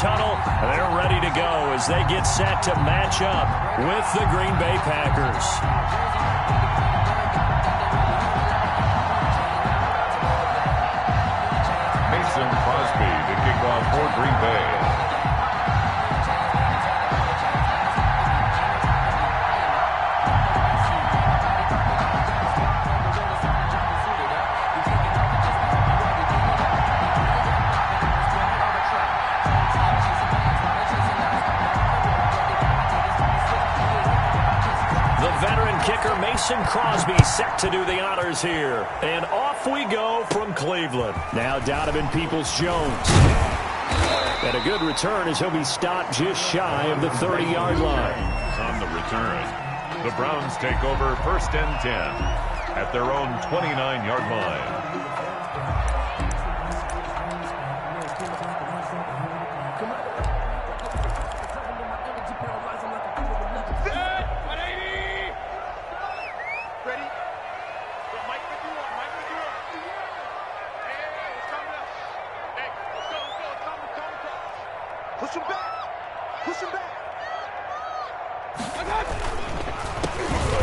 tunnel. They're ready to go as they get set to match up with the Green Bay Packers. Crosby to kick off for Green Bay. The veteran kicker Mason Crosby set to do the honors here. And off we go from Cleveland. Now Donovan Peoples-Jones. And a good return as he'll be stopped just shy of the 30-yard line. On the return, the Browns take over 1st and 10 at their own 29-yard line.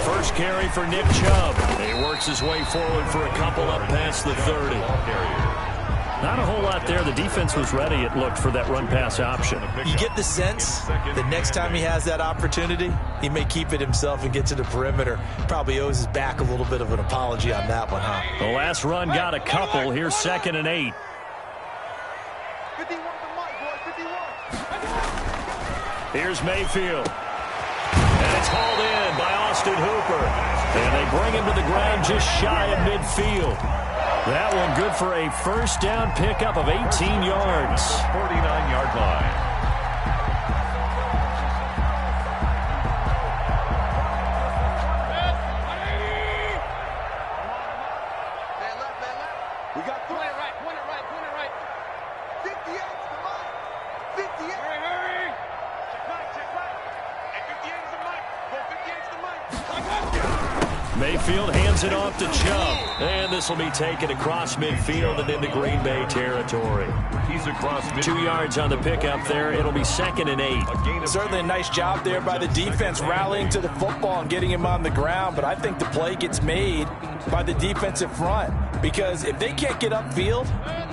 First carry for Nick Chubb. He works his way forward for a couple up past the 30. Not a whole lot there. The defense was ready, it looked, for that run-pass option. You get the sense that next time he has that opportunity, he may keep it himself and get to the perimeter. Probably owes his back a little bit of an apology on that one, huh? The last run got a couple. Here's 2nd and 8. Here's Mayfield. And it's hauled in by Austin Hooper. And they bring him to the ground just shy of midfield. That one good for a first down pickup of 18 yards. 49-yard line. Mayfield hands it off to Chubb. And this will be taken across midfield and into Green Bay territory. He's across midfield. 2 yards on the pickup there. It'll be 2nd and 8. Certainly a nice job there by the defense rallying to the football and getting him on the ground. But I think the play gets made by the defensive front. Because if they can't get upfield,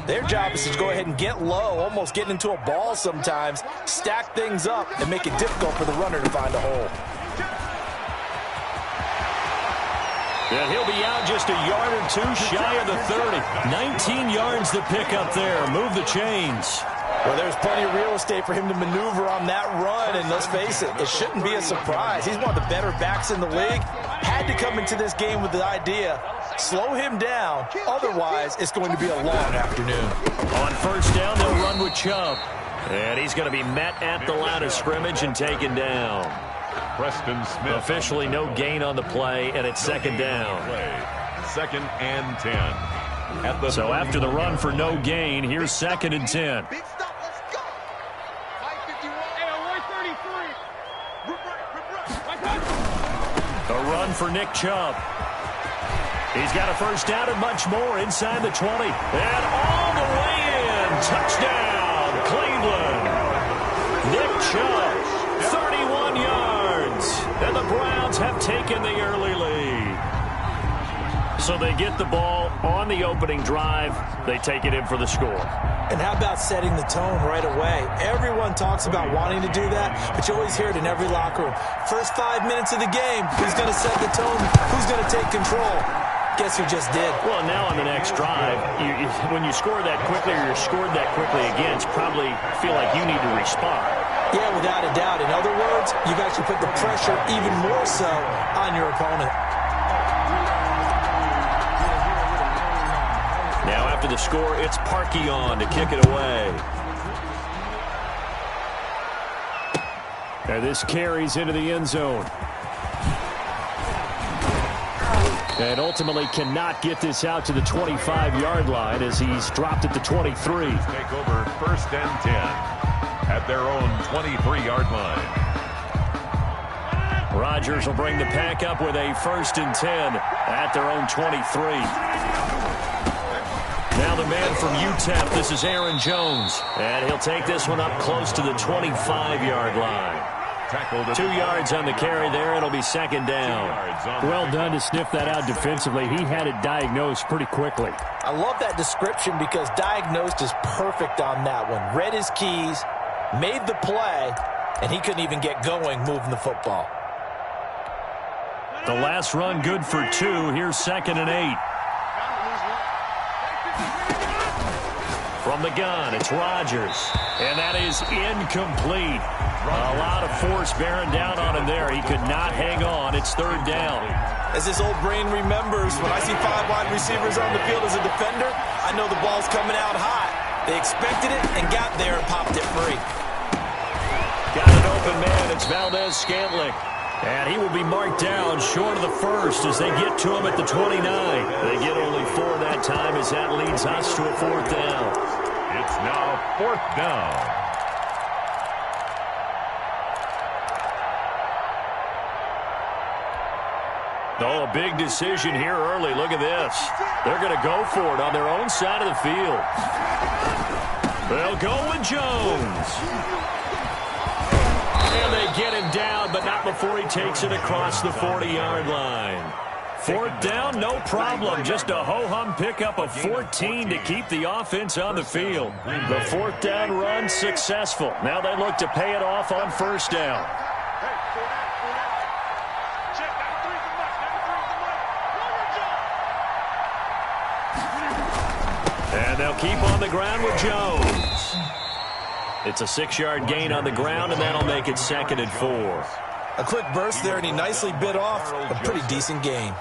their job is to go ahead and get low, almost get into a ball sometimes, stack things up, and make it difficult for the runner to find a hole. And he'll be out just a yard or two shy of the 30. 19 yards to pick up there. Move the chains. Well, there's plenty of real estate for him to maneuver on that run, and let's face it, it shouldn't be a surprise. He's one of the better backs in the league. Had to come into this game with the idea, slow him down, otherwise it's going to be a long afternoon. On first down, they'll run with Chubb. And he's going to be met at the line of scrimmage and taken down. Preston Smith. Officially no gain on the play, and it's 2nd down. 2nd and 10. So after the run for no gain, here's 2nd and 10. A run for Nick Chubb. He's got a first down and much more inside the 20. And all the way in. Touchdown, Cleveland. Nick Chubb, 31 yards. And the Browns have taken the early lead. So they get the ball on the opening drive. They take it in for the score. And how about setting the tone right away? Everyone talks about wanting to do that, but you always hear it in every locker room. First 5 minutes of the game, who's going to set the tone? Who's going to take control? Guess who just did? Well, now on the next drive, when you score that quickly or you're scored that quickly again, you probably feel like you need to respond. Yeah, without a doubt. In other words, you've actually put the pressure even more so on your opponent. Now after the score, it's Parkey on to kick it away. And this carries into the end zone. And ultimately cannot get this out to the 25-yard line as he's dropped at the 23. Take over 1st and 10 at their own 23-yard line. Rodgers will bring the pack up with a 1st and 10 at their own 23. Now the man from UTEP, this is Aaron Jones. And he'll take this one up close to the 25-yard line. 2 yards on the carry there. It'll be second down. Well done to sniff that out defensively. He had it diagnosed pretty quickly. I love that description because diagnosed is perfect on that one. Read his keys, made the play, and he couldn't even get going moving the football. The last run good for 2. Here's 2nd and 8. From the gun, it's Rodgers. And that is incomplete. A lot of force bearing down on him there. He could not hang on. It's 3rd down. As his old brain remembers, when I see 5 wide receivers on the field as a defender, I know the ball's coming out hot. They expected it and got there and popped it free. Got an open man. It's Valdez-Scantling. And he will be marked down short of the first as they get to him at the 29. They get only 4 that time as that leads us to a 4th down. It's now 4th down. Oh, a big decision here early. Look at this. They're going to go for it on their own side of the field. They'll go with Jones. And they get him down, but not before he takes it across the 40-yard line. 4th down, no problem. Just a ho-hum pickup of 14 to keep the offense on the field. The 4th down run successful. Now they look to pay it off on 1st down. And they'll keep on the ground with Jones. It's a 6-yard gain on the ground, and that'll make it 2nd and 4. A quick burst there, and he nicely bit off a pretty decent gain.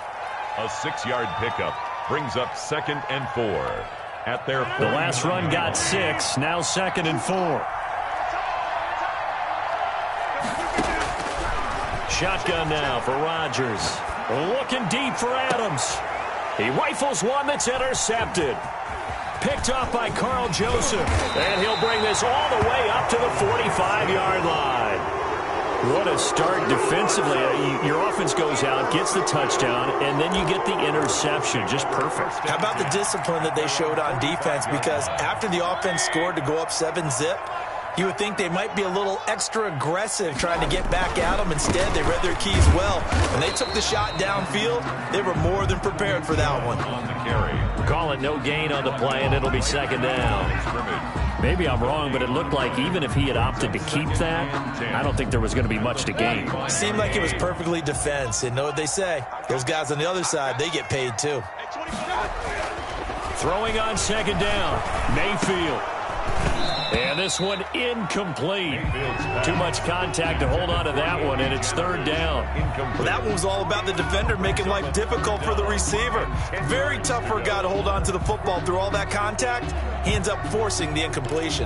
A 6-yard pickup brings up 2nd and 4. At their the last run got 6, now 2nd and 4. Shotgun now for Rodgers. Looking deep for Adams. He rifles one that's intercepted. Picked off by Carl Joseph. And he'll bring this all the way up to the 45-yard line. What a start defensively. Your offense goes out, gets the touchdown, and then you get the interception. Just perfect. How about the discipline that they showed on defense? Because after the offense scored to go up 7-zip, you would think they might be a little extra aggressive trying to get back at them. Instead, they read their keys well. When they took the shot downfield, they were more than prepared for that one. On the carry. Call it no gain on the play, and it'll be 2nd down. Maybe I'm wrong, but it looked like even if he had opted to keep that, I don't think there was going to be much to gain. Seemed like it was perfectly defense. And know what they say? Those guys on the other side, they get paid too. Throwing on 2nd down, Mayfield. And this one incomplete. Too much contact to hold on to that one, and it's 3rd down. Well, that one was all about the defender making life difficult for the receiver. Very tough for a guy to hold on to the football through all that contact. He ends up forcing the incompletion.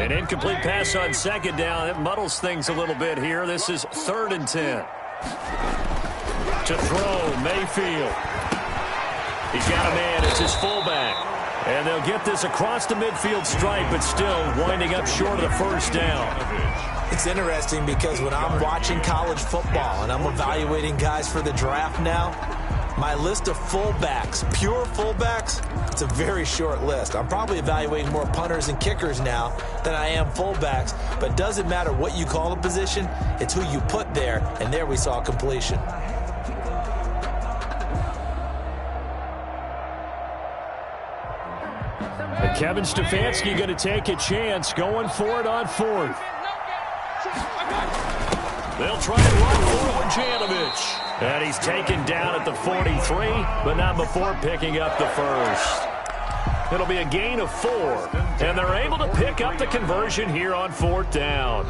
An incomplete pass on 2nd down. It muddles things a little bit here. This is 3rd and 10. To throw, Mayfield. He's got a man. It's his fullback. And they'll get this across the midfield stripe, but still winding up short of the 1st down. It's interesting because when I'm watching college football and I'm evaluating guys for the draft now, my list of fullbacks, pure fullbacks, it's a very short list. I'm probably evaluating more punters and kickers now than I am fullbacks, but it doesn't matter what you call a position, it's who you put there, and there we saw completion. And Kevin Stefanski going to take a chance going for it on 4th. They'll try and run forward Janovich. And he's taken down at the 43, but not before picking up the first. It'll be a gain of 4, and they're able to pick up the conversion here on 4th down.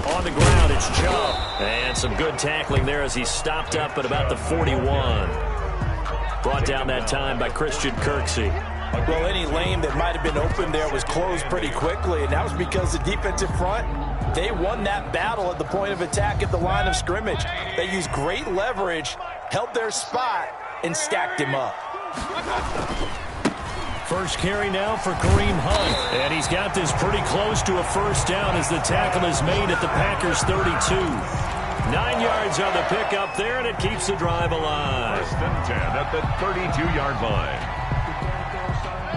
On the ground, it's Chubb. And some good tackling there as he stopped up at about the 41. Brought down that time by Christian Kirksey. Well, any lane that might have been open there was closed pretty quickly, and that was because the defensive front, they won that battle at the point of attack at the line of scrimmage. They used great leverage, held their spot, and stacked him up. First carry now for Kareem Hunt. And he's got this pretty close to a first down as the tackle is made at the Packers' 32. 9 yards on the pickup there, and it keeps the drive alive. First and 10 at the 32-yard line.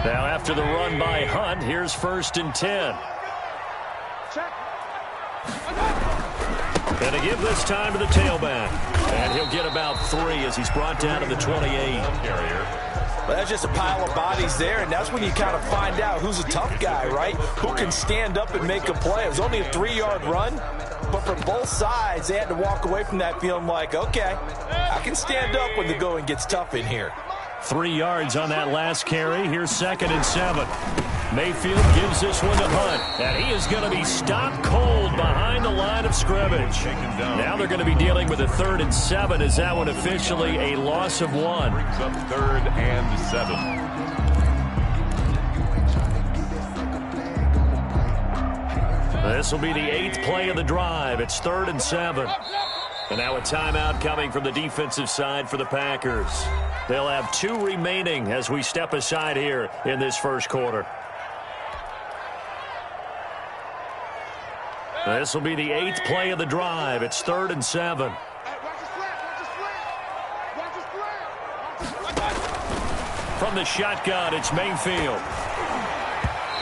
Now after the run by Hunt, here's first and 10. And to give this time to the tailback. And he'll get about 3 as he's brought down to the 28. Well, that's just a pile of bodies there, and that's when you kind of find out who's a tough guy, right? Who can stand up and make a play. It was only a 3-yard run, but for both sides, they had to walk away from that feeling like, okay, I can stand up when the going gets tough in here. 3 yards on that last carry. Here's second and 7. Mayfield gives this one to Hunt, and he is going to be stopped cold behind the line of scrimmage. Now they're going to be dealing with a 3rd and 7 as that one officially a loss of 1. Brings up 3rd and 7. This will be the 8th play of the drive. It's 3rd and 7. And now a timeout coming from the defensive side for the Packers. They'll have 2 remaining as we step aside here in this first quarter. This will be the 8th play of the drive. It's 3rd and 7. From the shotgun, it's Mayfield.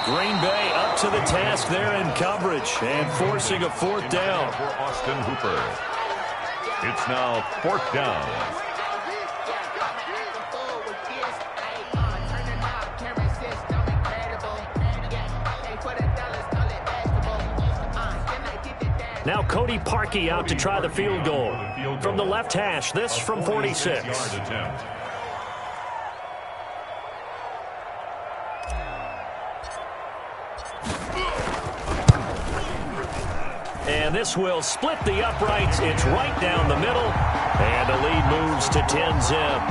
Green Bay up to the task there in coverage and forcing a 4th down. For Austin Hooper. It's now 4th down. Now Cody Parkey out to try the field goal. From the left hash, this from 46. And this will split the uprights. It's right down the middle. And the lead moves to 10-zip.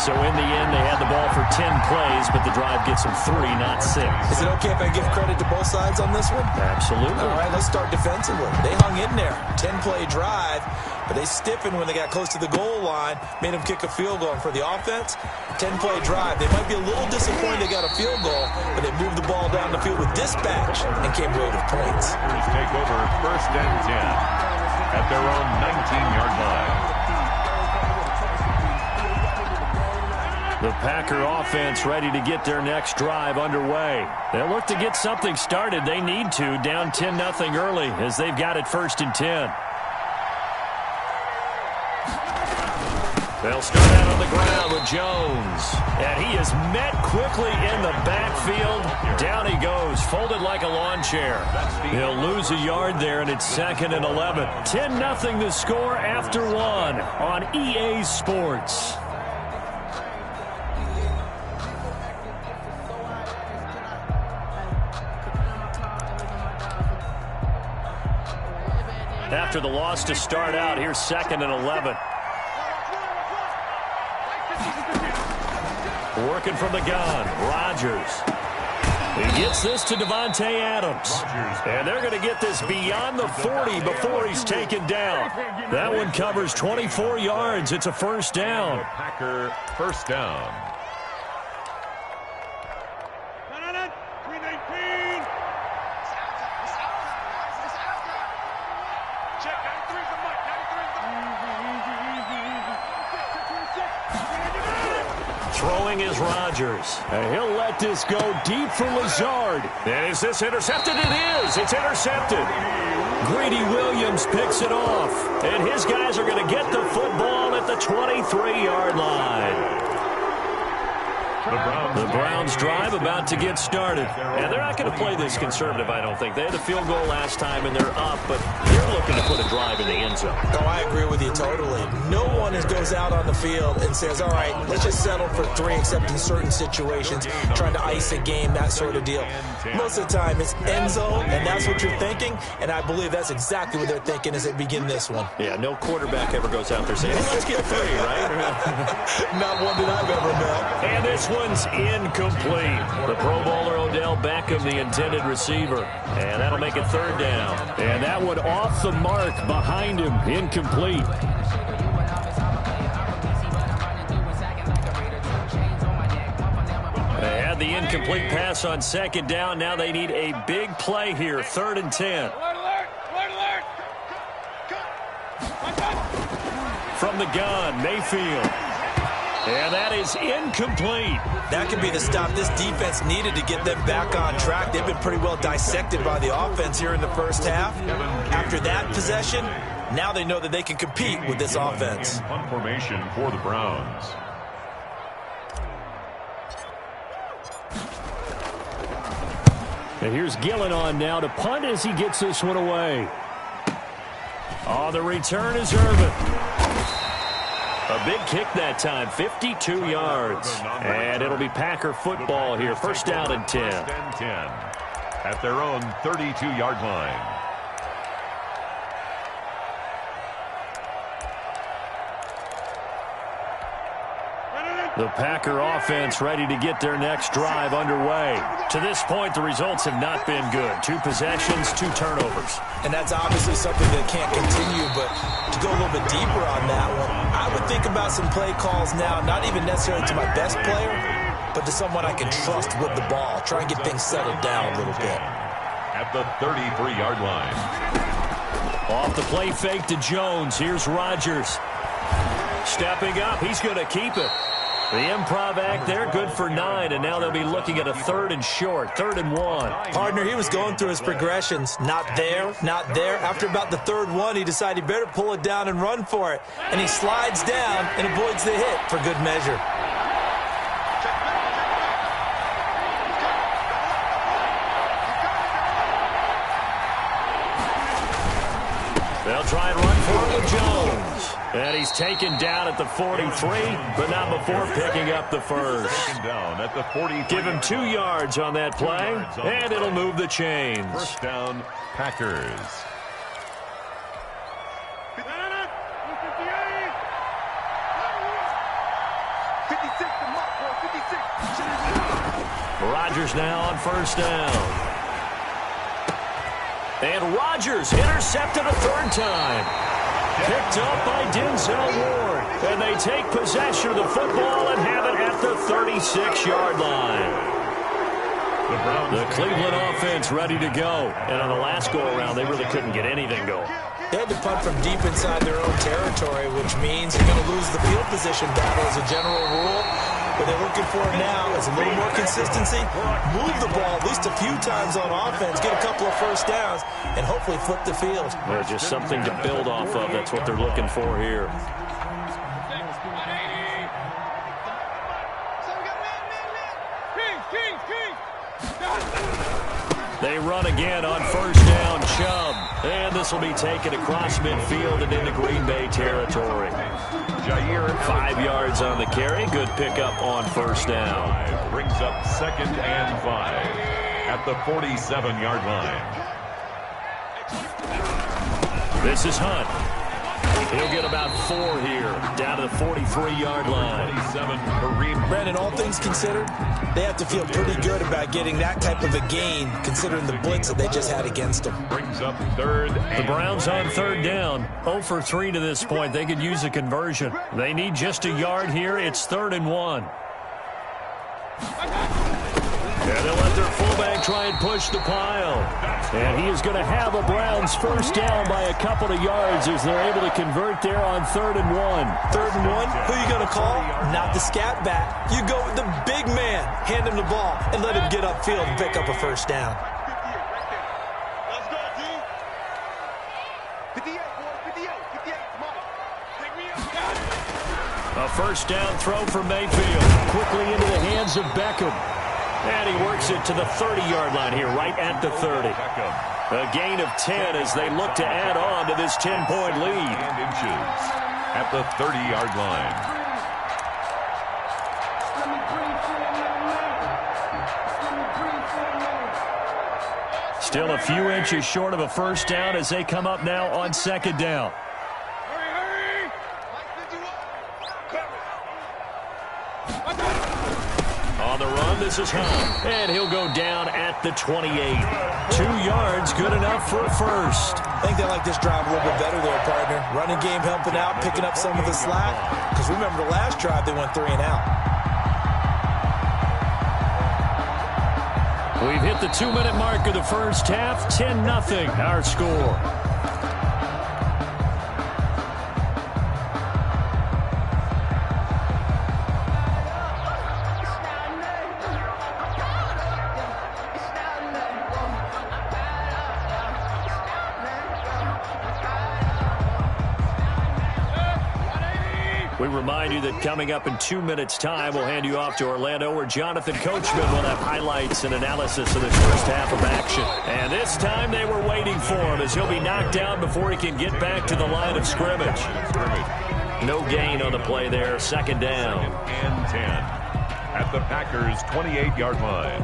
So in the end, they had the ball for 10 plays, but the drive gets them 3, not 6. Is it okay if I give credit to both sides on this one? Absolutely. All right, let's start defensively. They hung in there. 10-play drive, but they stiffened when they got close to the goal line, made them kick a field goal. And for the offense, 10-play drive. They might be a little disappointed they got a field goal, but they moved the ball down the field with dispatch and came away with points. Take over 1st and 10 at their own 19-yard line. The Packer offense ready to get their next drive underway. They'll look to get something started. They need to, down 10-0 early as they've got it 1st and 10. They'll start out on the ground with Jones. And he is met quickly in the backfield. Down he goes, folded like a lawn chair. He'll lose a yard there, and it's 2nd and 11. 10-0 the score after 1 on EA Sports. After the loss to start out, here's 2nd and 11. Working from the gun, Rodgers. He gets this to Devontae Adams. And they're going to get this beyond the 40 before he's taken down. That one covers 24 yards. It's a 1st down. Packer 1st down. Throwing is Rodgers. And he'll let this go deep for Lazard. And is this intercepted? It is. It's intercepted. Greedy Williams picks it off. And his guys are going to get the football at the 23-yard line. The Browns drive about to get started. And they're not going to play this conservative, I don't think. They had a field goal last time, and they're up, but they're looking to put a drive in the end zone. Oh, I agree with you totally. No one goes out on the field and says, all right, let's just settle for 3, except in certain situations, trying to ice a game, that sort of deal. Most of the time, it's end zone, and that's what you're thinking, and I believe that's exactly what they're thinking as they begin this one. Yeah, no quarterback ever goes out there saying, hey, let's get 3, right? Not one that I've ever met. And this one's incomplete. The Pro Bowler Odell Beckham, the intended receiver. And that'll make it third down. And that one off the mark behind him. Incomplete. They had the incomplete pass on second down. Now they need a big play here. 3rd and 10. From the gun, Mayfield. And that is incomplete. That could be the stop this defense needed to get them back on track. They've been pretty well dissected by the offense here in the first half. After that possession, now they know that they can compete with this offense. Punt formation for the Browns. And here's Gillen on now to punt as he gets this one away. On the return is Irvin. A big kick that time, 52 yards. And it'll be Packer football here. First down and 10. At their own 32-yard line. The Packer offense ready to get their next drive underway. To this point, the results have not been good. 2 possessions, 2 turnovers. And that's obviously something that can't continue, but to go a little bit deeper on that one, I would think about some play calls now, not even necessarily to my best player, but to someone I can trust with the ball. Try and get things settled down a little bit. At the 33-yard line. Off the play fake to Jones. Here's Rodgers. Stepping up, he's going to keep it. The improv act there, good for 9, and now they'll be looking at a 3rd and short, 3rd and 1. Partner, he was going through his progressions. Not there, not there. After about the 3rd one, he decided he better pull it down and run for it. And he slides down and avoids the hit for good measure. They'll try and run for it with Jones. And he's taken down at the 43, but not before picking up the first. Down at the 43. Give him 2 yards on that play, and it'll move the chains. First down, Packers. Rodgers now on first down. And Rodgers intercepted a 3rd time. Picked up by Denzel Ward. And they take possession of the football and have it at the 36-yard line. The Cleveland offense ready to go. And on the last go-around, they really couldn't get anything going. They had to punt from deep inside their own territory, which means you're going to lose the field position battle as a general rule. What they're looking for now is a little more consistency, move the ball at least a few times on offense, get a couple of first downs, and hopefully flip the field. Well, just something to build off of. That's what they're looking for here. They run again on first down, Chubb. And this will be taken across midfield and into Green Bay territory. 5 yards on the carry. Good pickup on first down. Brings up 2nd and 5 at the 47-yard line. This is Hunt. He'll get about 4 here, down to the 43-yard line. Brandon, all things considered, they have to feel pretty good about getting that type of a gain, considering the blitz that they just had against them. Brings up 3rd. The Browns on 3rd down, 0 for 3 to this point. They could use a conversion. They need just a yard here. It's 3rd and 1. And they'll let their fullback try and push the pile. And he is going to have a Browns first down by a couple of yards as they're able to convert there on 3rd and 1. 3rd and 1, who are you going to call? Not the scat back. You go with the big man. Hand him the ball and let him get upfield and pick up a first down. Let's go, team. 58, boy, 58, 58. Come on. Take me up. A first down throw for Mayfield. Quickly into the hands of Beckham. And he works it to the 30-yard line here, right at the 30. A gain of 10 as they look to add on to this 10-point lead. And inches at the 30-yard line. Still a few inches short of a first down as they come up now on 2nd down. On the run, this is Hunt. And he'll go down at the 28. 2 yards, good enough for a first. I think they like this drive a little bit better there, partner. Running game helping out, picking up some of the slack. Because remember the last drive, they went 3 and out. We've hit the 2-minute mark of the first half. 10-0, our score. We remind you that coming up in 2 minutes' time, we'll hand you off to Orlando, where Jonathan Coachman will have highlights and analysis of this first half of action. And this time they were waiting for him, as he'll be knocked down before he can get back to the line of scrimmage. No gain on the play there. Second down. And 10 at the Packers' 28-yard line.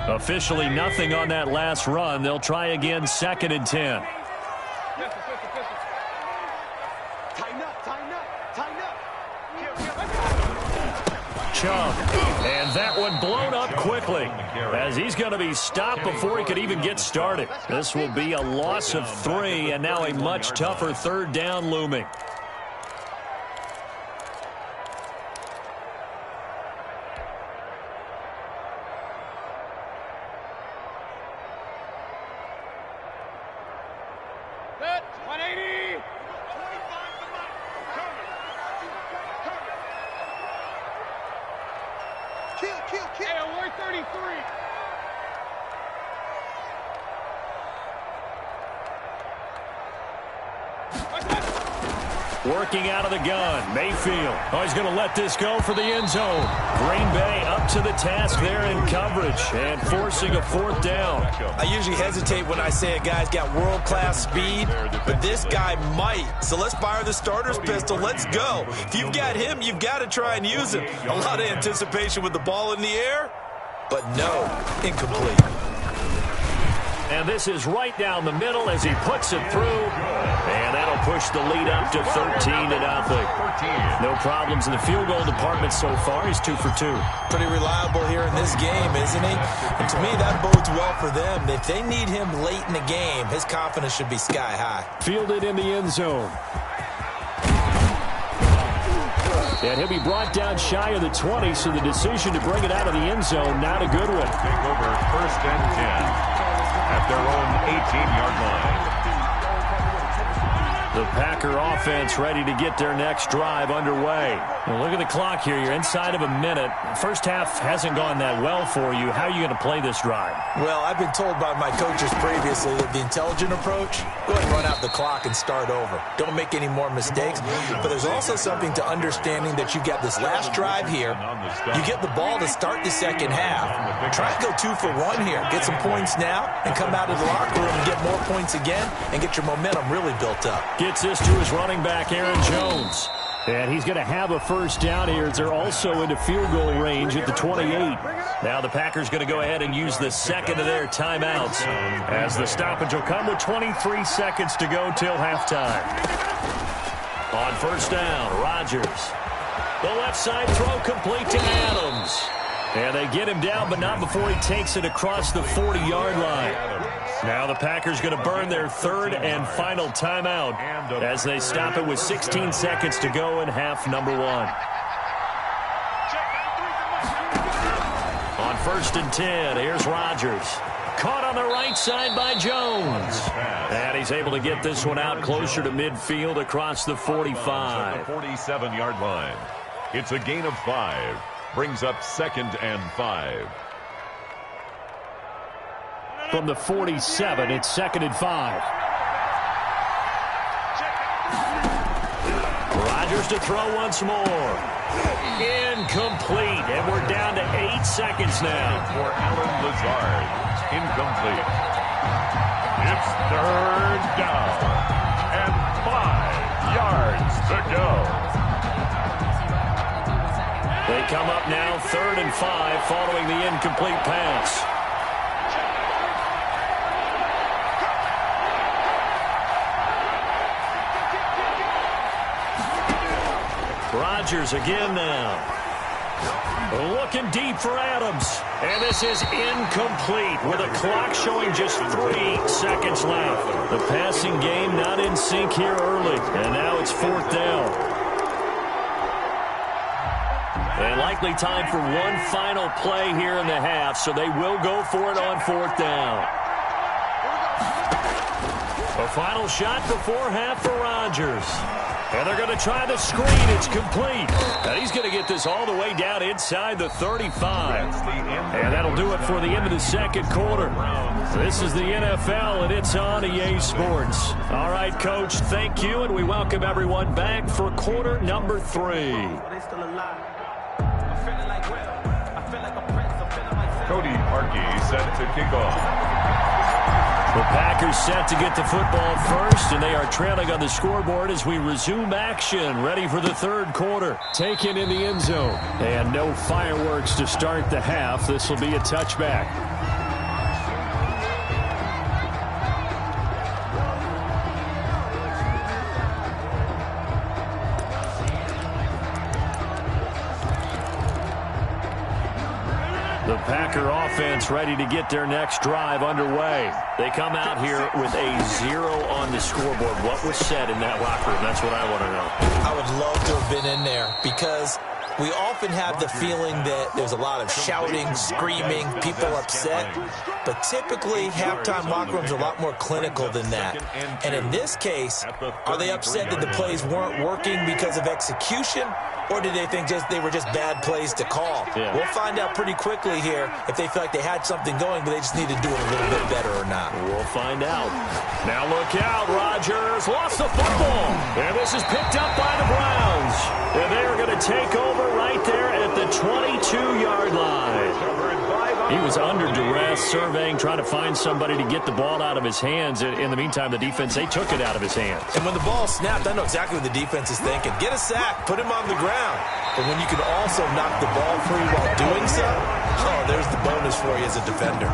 Officially nothing on that last run. They'll try again, 2nd and 10. Chubb. And that one blown up quickly, as he's going to be stopped before he could even get started. This will be a loss of 3, and now a much tougher third down looming. Working out of the gun, Mayfield. Oh, he's going to let this go for the end zone. Green Bay up to the task there in coverage and forcing a 4th down. I usually hesitate when I say a guy's got world-class speed, but this guy might. So let's fire the starter's pistol. Let's go. If you've got him, you've got to try and use him. A lot of anticipation with the ball in the air, but no, incomplete. And this is right down the middle as he puts it through. And that'll push the lead up to 13-0. No problems in the field goal department so far. He's 2 for 2. Pretty reliable here in this game, isn't he? And to me, that bodes well for them. If they need him late in the game, his confidence should be sky high. Fielded in the end zone. And he'll be brought down shy of the 20, so the decision to bring it out of the end zone, not a good one. Take over 1st and 10. At their own 18-yard line. The Packer offense ready to get their next drive underway. Well, look at the clock here. You're inside of a minute. First half hasn't gone that well for you. How are you going to play this drive? Well, I've been told by my coaches previously that the intelligent approach, go ahead and run out the clock and start over. Don't make any more mistakes. But there's also something to understanding that you got this last drive here. You get the ball to start the second half. Try and go 2 for 1 here. Get some points now and come out of the locker room and get more points again and get your momentum really built up. Gets this to his running back, Aaron Jones. And he's going to have a first down here as they're also into field goal range at the 28. Now the Packers going to go ahead and use the second of their timeouts as the stoppage will come with 23 seconds to go till halftime. On first down, Rodgers. The left side throw complete to Adams. And they get him down, but not before he takes it across the 40-yard line. Now the Packers going to burn their 3rd and final timeout as they stop it with 16 seconds to go in half number 1. On 1st and 10, here's Rodgers. Caught on the right side by Jones. And he's able to get this one out closer to midfield across the 45. The 47-yard line. It's a gain of 5. Brings up 2nd and 5. From the 47, it's 2nd and 5. Rodgers to throw once more. Incomplete. And we're down to 8 seconds now. For Alan Lazard. Incomplete. It's 3rd down. And 5 yards to go. They come up now 3rd and 5 following the incomplete pass. Rodgers again now. Looking deep for Adams. And this is incomplete with a clock showing just 3 seconds left. The passing game not in sync here early. And now it's 4th down. And likely time for one final play here in the half, so they will go for it on 4th down. A final shot before half for Rodgers. And they're going to try the screen. It's complete. And he's going to get this all the way down inside the 35. And that'll do it for the end of the second quarter. This is the NFL, and it's on EA Sports. All right, Coach, thank you, and we welcome everyone back for quarter number 3. Cody Parkey set to kick off. The Packers set to get the football first, and they are trailing on the scoreboard as we resume action, ready for the third quarter. Taken in the end zone, and no fireworks to start the half. This will be a touchback. The Packer offense ready to get their next drive underway. They come out here with a 0 on the scoreboard. What was said in that locker room? That's what I want to know. I would love to have been in there because we often have the feeling that there's a lot of shouting, screaming, people upset. But typically, halftime locker rooms are a lot more clinical than that. And in this case, are they upset that the plays weren't working because of execution? Or did they think they were just bad plays to call? Yeah. We'll find out pretty quickly here if they feel like they had something going, but they just need to do it a little bit better or not. We'll find out. Now look out, Rodgers lost the football. And this is picked up by the Browns. And they are going to take over right there at the 22-yard line. He was under duress, surveying, trying to find somebody to get the ball out of his hands. In the meantime, the defense, they took it out of his hands. And when the ball snapped, I know exactly what the defense is thinking. Get a sack, put him on the ground. But when you can also knock the ball free while doing so, oh, there's the bonus for you as a defender.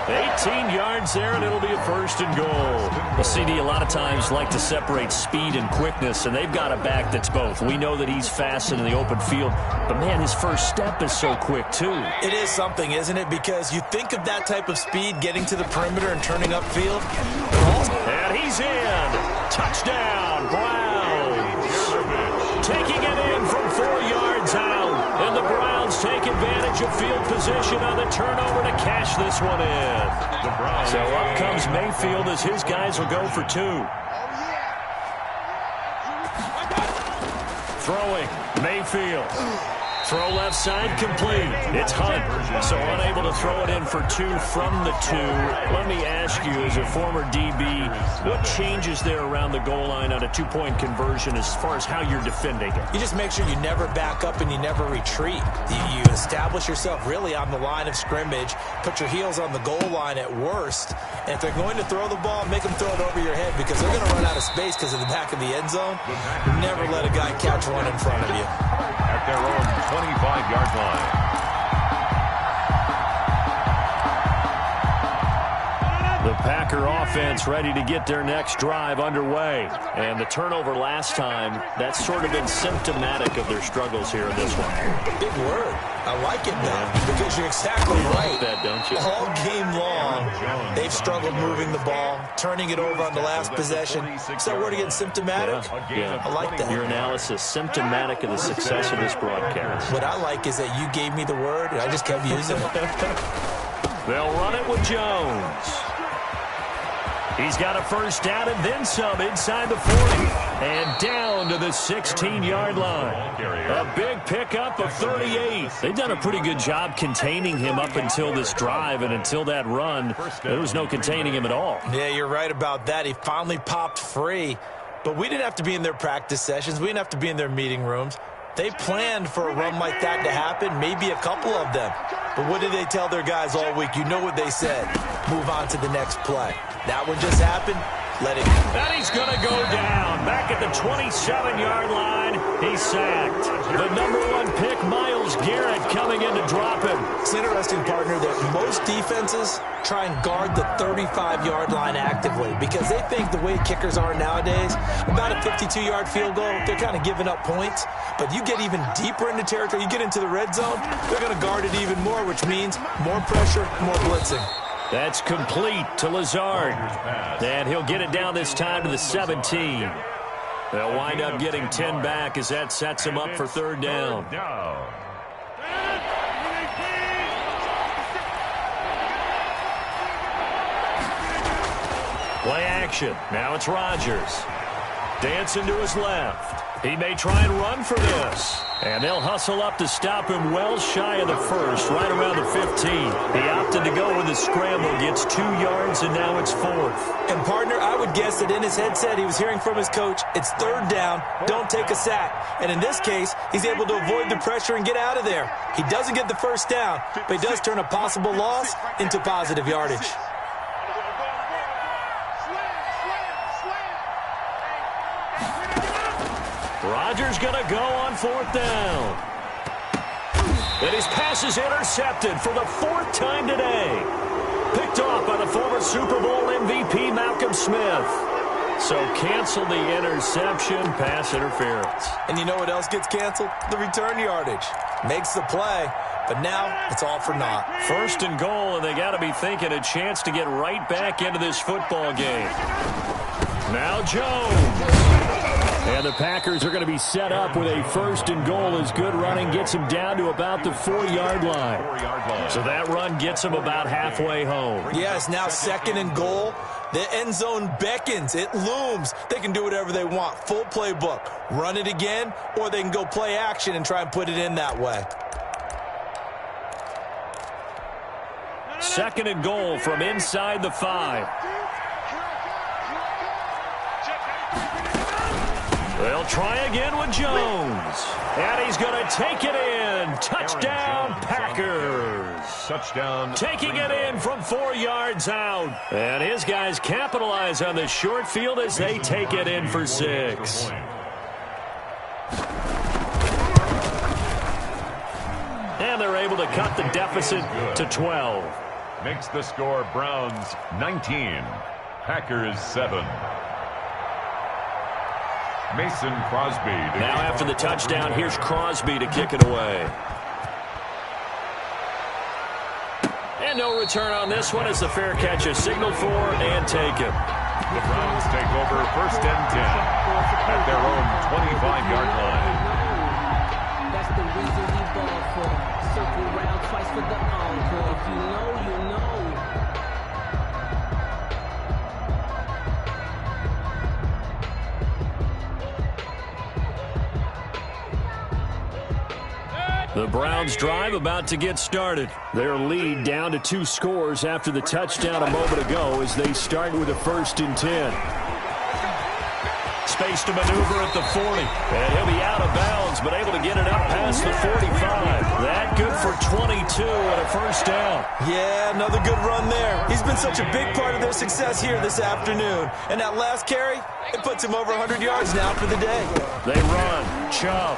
18 yards there, and it'll be a 1st and goal. The CD a lot of times like to separate speed and quickness, and they've got a back that's both. We know that he's fast in the open field, but, man, his first step is so quick, too. It is something, isn't it? Because you think of that type of speed getting to the perimeter and turning upfield. And he's in. Touchdown, Browns. Taking it in from 4 yards out. And the Browns take advantage of field position on the turnover to cash this one in. So up comes Mayfield as his guys will go for 2. Throwing, Mayfield. Throw left side complete. It's Hunt, so unable to throw it in for 2 from the 2. Let me ask you, as a former DB, what changes there around the goal line on a 2-point conversion as far as how you're defending it? You just make sure you never back up and you never retreat. You establish yourself really on the line of scrimmage, put your heels on the goal line at worst, and if they're going to throw the ball, make them throw it over your head because they're going to run out of space because of the back of the end zone. Never let a guy catch one in front of you. At their own 25-yard line. The Packer offense ready to get their next drive underway. And the turnover last time, that's sort of been symptomatic of their struggles here in this one. Big word. I like it, though, because you're exactly right. Like that, don't you? All game long, they've struggled moving the ball, turning it over on the last possession. Is that word again, symptomatic? Yeah. I like that. Your analysis, symptomatic of the success of this broadcast. What I like is that you gave me the word, and I just kept using it. They'll run it with Jones. He's got a 1st down and then some inside the 40. And down to the 16-yard line. A big pickup of 38. They've done a pretty good job containing him up until this drive, and until that run, there was no containing him at all. Yeah, you're right about that. He finally popped free. But we didn't have to be in their practice sessions. We didn't have to be in their meeting rooms. They planned for a run like that to happen, maybe a couple of them. But what did they tell their guys all week? You know what they said. Move on to the next play. That one just happened. let it. And he's going to go down. Back at the 27-yard line, he's sacked. The #1 pick, Myles Garrett, coming in to drop him. It's interesting, partner, that most defenses try and guard the 35-yard line actively because they think the way kickers are nowadays, about a 52-yard field goal, they're kind of giving up points. But you get even deeper into territory, you get into the red zone, they're going to guard it even more, which means more pressure, more blitzing. That's complete to Lazard. And he'll get it down this time to the 17. They'll wind up getting 10 back as that sets him up for third down. Play action. Now it's Rodgers. Dancing to his left. He may try and run for this. And they'll hustle up to stop him well shy of the first, right around the 15. He opted to go with the scramble, gets 2 yards, and now it's 4th. And, partner, I would guess that in his headset he was hearing from his coach, it's third down, don't take a sack. And in this case, he's able to avoid the pressure and get out of there. He doesn't get the first down, but he does turn a possible loss into positive yardage. Rodgers going to go on 4th down. And his pass is intercepted for the 4th time today. Picked off by the former Super Bowl MVP, Malcolm Smith. So cancel the interception, pass interference. And you know what else gets canceled? The return yardage. Makes the play, but now it's all for naught. 1st and goal, and they got to be thinking a chance to get right back into this football game. Now Jones. And the Packers are going to be set up with a 1st and goal as good running gets them down to about the 4-yard line. So that run gets them about halfway home. Yeah, it's now 2nd and goal. The end zone beckons. It looms. They can do whatever they want. Full playbook. Run it again, or they can go play action and try and put it in that way. 2nd and goal from inside the 5. They'll try again with Jones. And he's going to take it in. Touchdown, Packers. Touchdown. Taking it in from 4 yards out. And his guys capitalize on the short field as they take it in for 6. And they're able to cut the deficit to 12. Makes the score Browns 19, Packers 7. Mason Crosby. Now after the touchdown, here's Crosby to kick it away. And no return on this one as the fair catch is signaled for and taken. The Browns take over 1st and 10 at their own 25-yard line. That's the reason we ball for. Circle round twice for the encore. If you know, you know. The Browns drive about to get started. Their lead down to 2 scores after the touchdown a moment ago as they start with a 1st and 10. Space to maneuver at the 40. And he'll be out of bounds, but able to get it up past the 45. That good for 22 and a 1st down. Yeah, another good run there. He's been such a big part of their success here this afternoon. And that last carry, it puts him over 100 yards now for the day. They run. Chubb.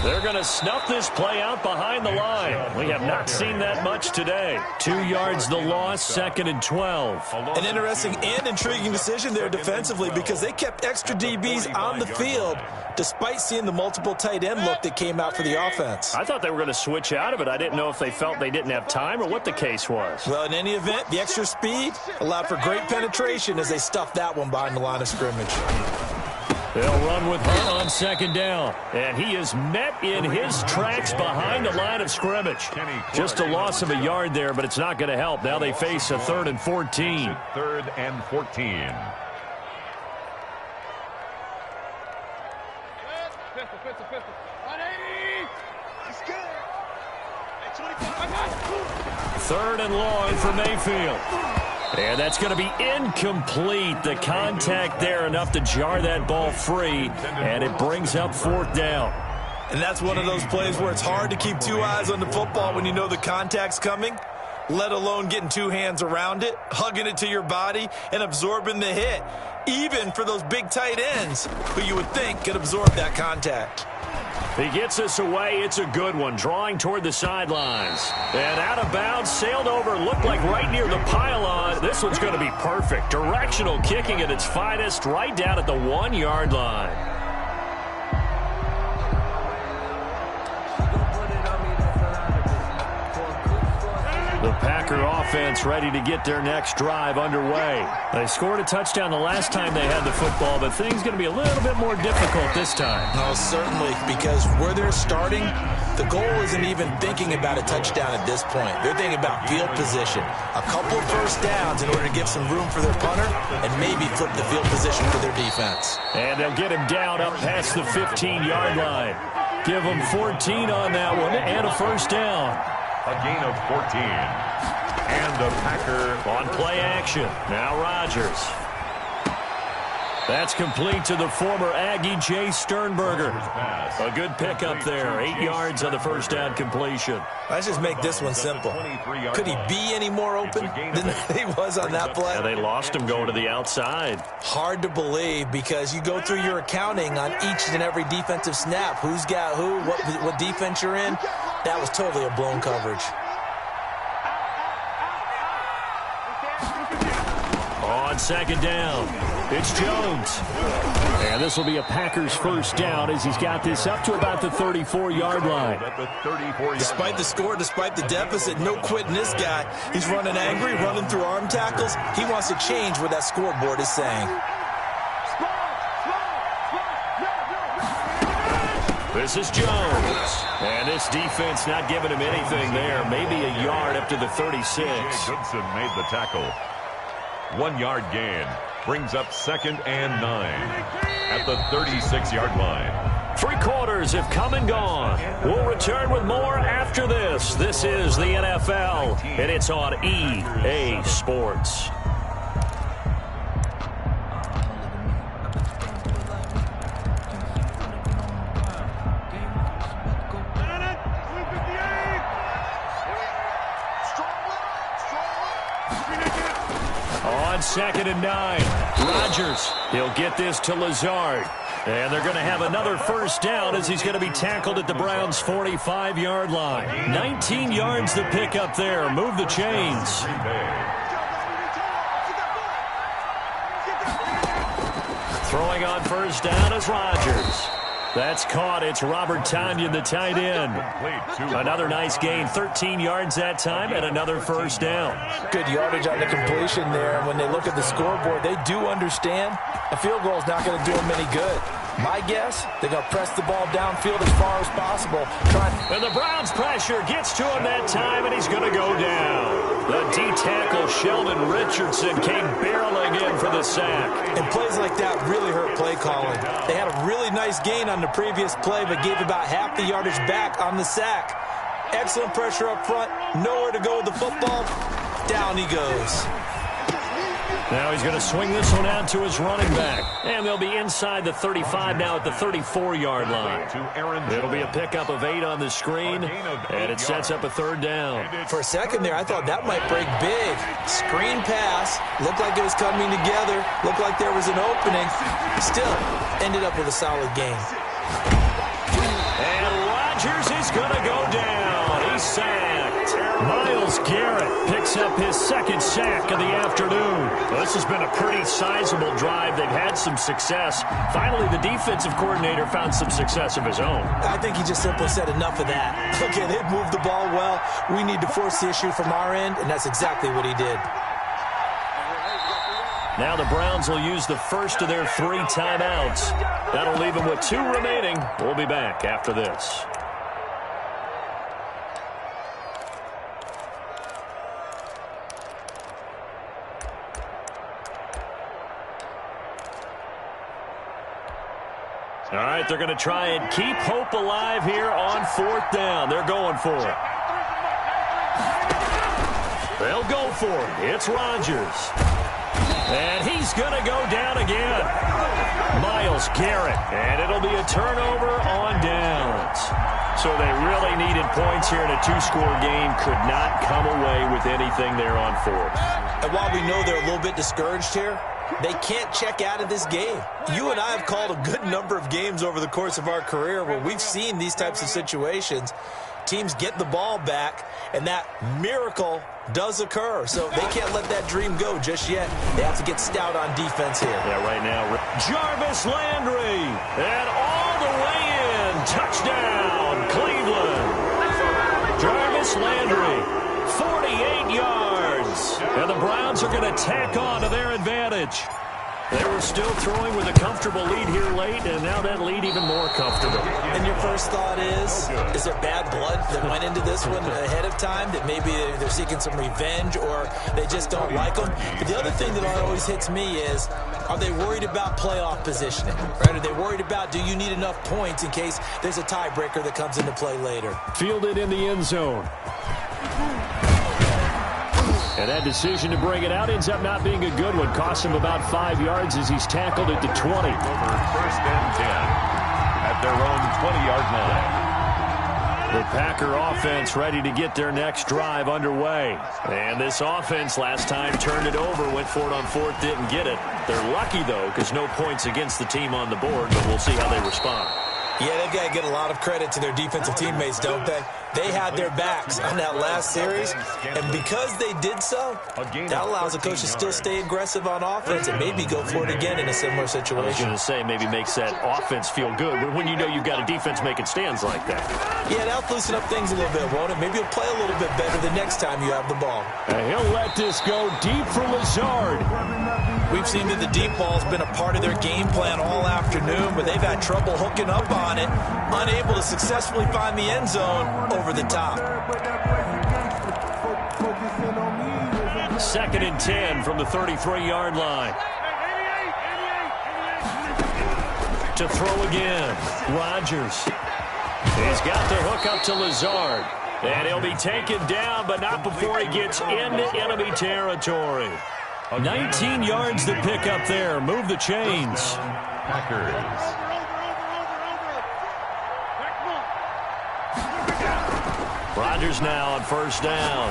They're going to snuff this play out behind the line. We have not seen that much today. 2 yards the loss, 2nd and 12. An interesting and intriguing decision there defensively because they kept extra DBs on the field despite seeing the multiple tight end look that came out for the offense. I thought they were going to switch out of it. I didn't know if they felt they didn't have time or what the case was. Well, in any event, the extra speed allowed for great penetration as they stuffed that one behind the line of scrimmage. They'll run with Hunt on 2nd down. And he is met in his tracks behind the line of scrimmage. Just a loss of a yard there, but it's not going to help. Now they face a 3rd and 14. 3rd and 14. Third and long for Mayfield. And that's going to be incomplete. The contact there enough to jar that ball free, and it brings up 4th down. And that's one of those plays where it's hard to keep 2 eyes on the football when you know the contact's coming. let alone getting two hands around it, hugging it to your body, and absorbing the hit, even for those big tight ends who you would think could absorb that contact. He gets us away. It's a good one, drawing toward the sidelines. And out of bounds, sailed over, looked like right near the pylon. This one's going to be perfect. Directional kicking at its finest, right down at the 1-yard line. The Packer offense ready to get their next drive underway. They scored a touchdown the last time they had the football, but things going to be a little bit more difficult this time. Oh, certainly, because where they're starting, the goal isn't even thinking about a touchdown at this point. They're thinking about field position, a couple of first downs in order to give some room for their punter and maybe flip the field position for their defense. And they'll get him down up past the 15-yard line. Give them 14 on that one and a first down. A gain of 14. And the Packer on play action. Now Rodgers. That's complete to the former Aggie, Jay Sternberger. A good pickup there. 8 yards on the first down completion. Let's just make this one simple. Could he be any more open than he was on that play? Yeah, they lost him going to the outside. Hard to believe because you go through your accounting on each and every defensive snap. Who's got who, what defense you're in. That was totally a blown coverage. On second down, it's Jones. And this will be a Packers first down as he's got this up to about the 34-yard line. Despite the score, despite the deficit, no quitting this guy. He's running angry, running through arm tackles. He wants to change what that scoreboard is saying. This is Jones. And this defense not giving him anything there. Maybe a yard up to the 36. Goodson made the tackle. 1-yard gain. Brings up 2nd and 9 at the 36-yard line. 3 quarters have come and gone. We'll return with more after this. This is the NFL, and it's on EA Sports. On 2nd and 9, Rodgers, he'll get this to Lazard. And they're going to have another first down as he's going to be tackled at the Browns' 45-yard line. 19 yards to pick up there. Move the chains. Throwing on first down is Rodgers. That's caught. It's Robert Tonyan, the tight end. Another nice gain, 13 yards that time, and another first down. Good yardage on the completion there. When they look at the scoreboard, they do understand a field goal is not going to do them any good. My guess, they're going to press the ball downfield as far as possible. And the Browns' pressure gets to him that time, and he's going to go down. The D-tackle, Sheldon Richardson, came barreling in for the sack. And plays like that really hurt play calling. They had a really nice gain on the previous play, but gave about half the yardage back on the sack. Excellent pressure up front. Nowhere to go with the football. Down he goes. Now he's going to swing this one out to his running back. And they'll be inside the 35 now at the 34-yard line. It'll be a pickup of 8 on the screen, and it sets up a third down. For a second there, I thought that might break big. Screen pass. Looked like it was coming together. Looked like there was an opening. Still, ended up with a solid gain. And Rodgers is going to go down. He's sacked. Myles Garrett picks up his 2nd sack of the afternoon. Well, this has been a pretty sizable drive. They've had some success. Finally, the defensive coordinator found some success of his own. I think he just simply said enough of that. Okay, they've moved the ball well. We need to force the issue from our end, and that's exactly what he did. Now the Browns will use the first of their 3 timeouts. That'll leave them with 2 remaining. We'll be back after this. All right, they're going to try and keep hope alive here on 4th down. They're going for it. They'll go for it. It's Rodgers. And he's going to go down again. Myles Garrett. And it'll be a turnover on downs. So they really needed points here in a two-score game. Could not come away with anything there on fourth. And while we know they're a little bit discouraged here, they can't check out of this game. You and I have called a good number of games over the course of our career where we've seen these types of situations. Teams get the ball back, and that miracle does occur. So they can't let that dream go just yet. They have to get stout on defense here. Yeah, right now, Jarvis Landry, and all the way in. Touchdown, Cleveland. Jarvis Landry, 48 yards. And the Browns are going to tack on to their advantage. They were still throwing with a comfortable lead here late, and now that lead even more comfortable. And your first thought is there bad blood that went into this one ahead of time, that maybe they're seeking some revenge or they just don't like them? But the other thing that always hits me is, are they worried about playoff positioning? Right? Are they worried about, do you need enough points in case there's a tiebreaker that comes into play later? Fielded in the end zone. And that decision to bring it out ends up not being a good one. Costs him about 5 yards as he's tackled at the 20. Over 1st and 10 at their own 20-yard line. The Packer offense ready to get their next drive underway. And this offense last time turned it over, went for it on fourth, didn't get it. They're lucky, though, because no points against the team on the board, but we'll see how they respond. Yeah, they've got to get a lot of credit to their defensive teammates, don't they? They had their backs on that last series, and because they did so, that allows the coach to still stay aggressive on offense and maybe go for it again in a similar situation. I was going to say maybe makes that offense feel good, but when you know you've got a defense making stands like that. Yeah, that'll loosen up things a little bit, won't it? Maybe he'll play a little bit better the next time you have the ball. And he'll let this go deep for Lazard. We've seen that the deep ball's been a part of their game plan all afternoon, but they've had trouble hooking up on it, unable to successfully find the end zone over the top. 2nd and 10 from the 33-yard line. To throw again, Rodgers. He's got the hook up to Lazard. And he'll be taken down, but not before he gets into enemy territory. 19 yards to pick up there. Move the chains. Packers. Rodgers now on 1st down.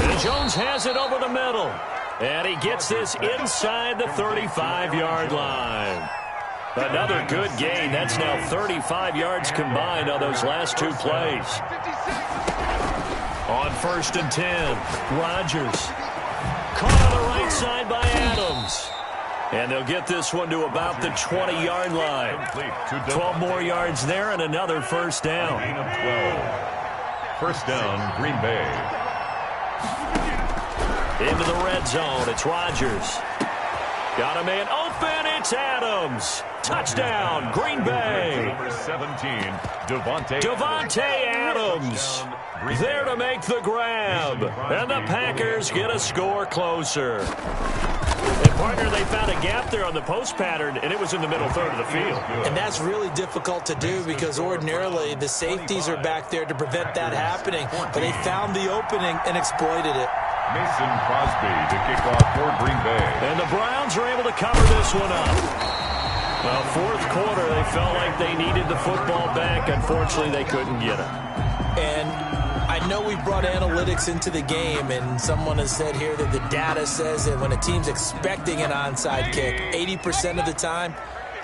And Jones has it over the middle. And he gets this inside the 35-yard line. Another good gain. That's now 35 yards combined on those last two plays. On 1st and 10, Rodgers. Caught on the right side by Adams. And they'll get this one to about the 20-yard line. 12 more yards there and another 1st down. Gain of 12. 1st down, Green Bay. Into the red zone, it's Rodgers. Got a man open, it's Adams. Touchdown, Green Bay. Number 17, Devontae Adams. There to make the grab. And the Packers get a score closer. And, partner, they found a gap there on the post pattern, and it was in the middle third of the field. And that's really difficult to do because ordinarily the safeties are back there to prevent that happening. But they found the opening and exploited it. Mason Crosby to kick off for Green Bay. And the Browns are able to cover this one up. Well, 4th quarter, they felt like they needed the football back. Unfortunately, they couldn't get it. And I know we brought analytics into the game, and someone has said here that the data says that when a team's expecting an onside kick, 80% of the time,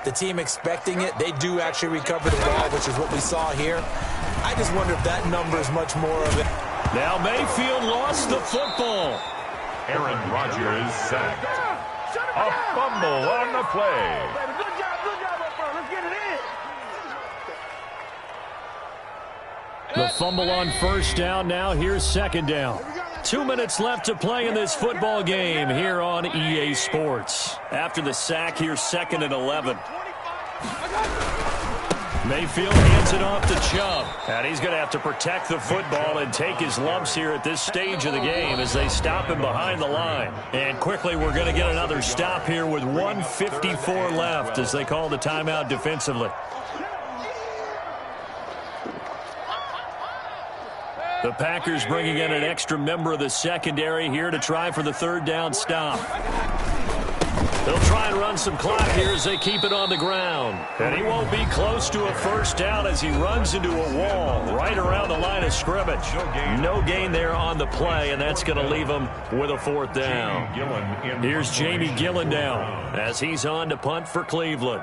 the team expecting it, they do actually recover the ball, which is what we saw here. I just wonder if that number is much more of it. Now Mayfield lost the football. Aaron Rodgers sacked. A fumble on the play. The fumble on 1st down. Now here's 2nd down. 2 minutes left to play in this football game here on EA Sports. After the sack, here's 2nd and 11. Mayfield hands it off to Chubb. And he's going to have to protect the football and take his lumps here at this stage of the game as they stop him behind the line. And quickly, we're going to get another stop here with 1:54 left as they call the timeout defensively. The Packers bringing in an extra member of the secondary here to try for the 3rd down stop. They'll try and run some clock here as they keep it on the ground. And he won't be close to a first down as he runs into a wall right around the line of scrimmage. No gain there on the play, and that's going to leave him with a fourth down. Here's Jamie Gillen now as he's on to punt for Cleveland.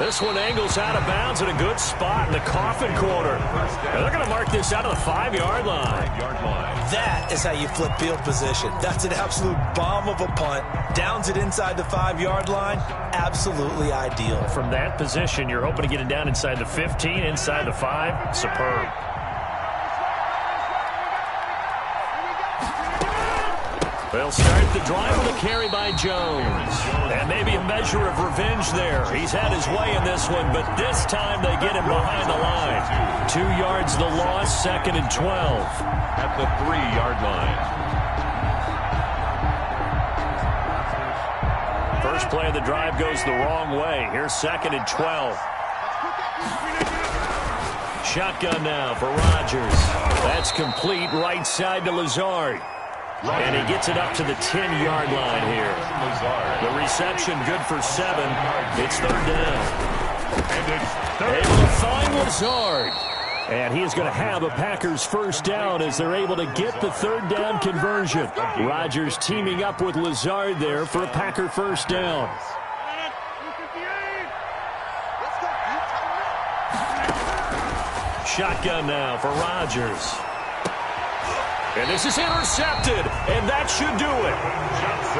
This one angles out of bounds in a good spot in the coffin corner. And they're going to mark this out of the 5-yard line. That is how you flip field position. That's an absolute bomb of a punt. Downs it inside the 5-yard line. Absolutely ideal. From that position, you're hoping to get it down inside the 15, inside the 5. Superb. They'll start the drive with a carry by Jones. And maybe a measure of revenge there. He's had his way in this one, but this time they get him behind the line. 2 yards the loss, 2nd and 12. At the 3-yard line. First play of the drive goes the wrong way. Here's 2nd and 12. Shotgun now for Rodgers. That's complete right side to Lazard. And he gets it up to the 10-yard line here. The reception good for 7. It's 3rd down. Able to find Lazard. And he is going to have a Packers first down as they're able to get the 3rd down conversion. Rodgers teaming up with Lazard there for a Packer first down. Shotgun now for Rodgers. And this is intercepted, and that should do it.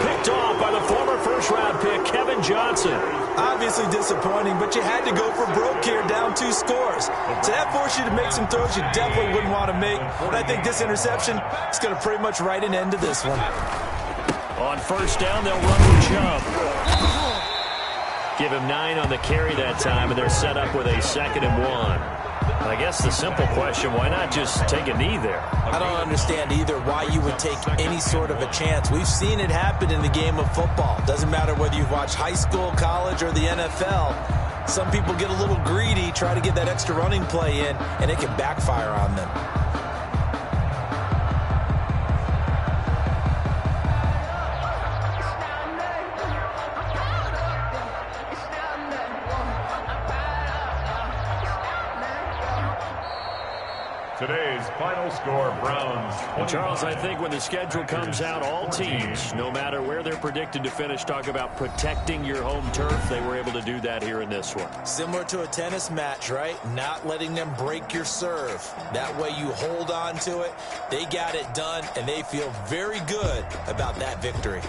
Picked off by the former first-round pick, Kevin Johnson. Obviously disappointing, but you had to go for broke here, down 2 scores. So that forced you to make some throws you definitely wouldn't want to make. And I think this interception is going to pretty much write an end to this one. On first down, they'll run with Chubb. Give him 9 on the carry that time, and they're set up with a 2nd and 1. I guess the simple question, why not just take a knee there? I don't understand either why you would take any sort of a chance. We've seen it happen in the game of football. Doesn't matter whether you've watched high school, college, or the NFL. Some people get a little greedy, try to get that extra running play in, and it can backfire on them. Today's final score, Browns. Well, Charles, I think when the schedule comes out, all teams, no matter where they're predicted to finish, talk about protecting your home turf. They were able to do that here in this one. Similar to a tennis match, right? Not letting them break your serve. That way you hold on to it. They got it done, and they feel very good about that victory.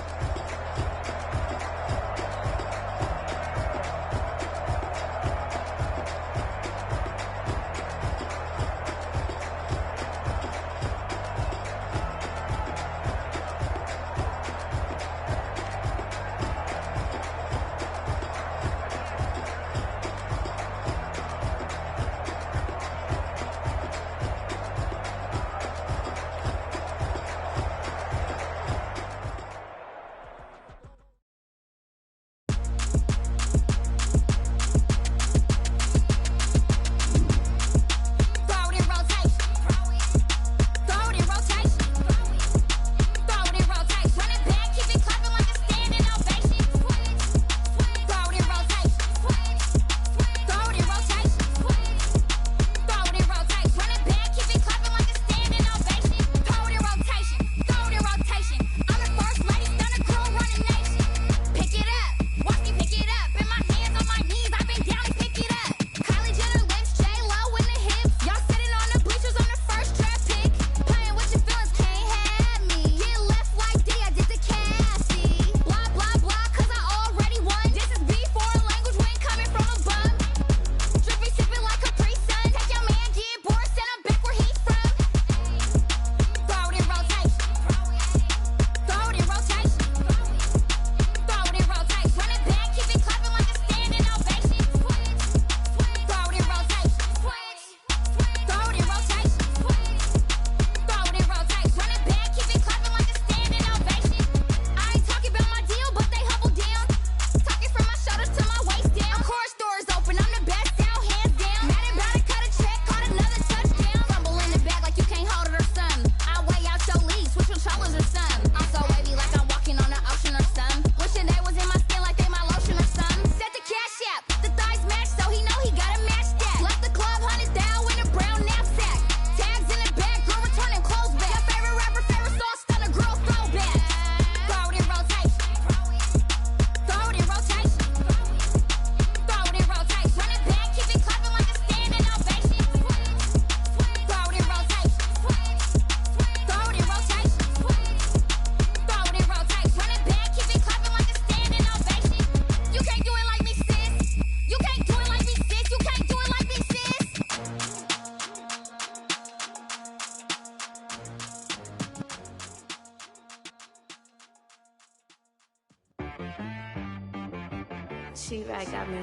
T-Rack got me.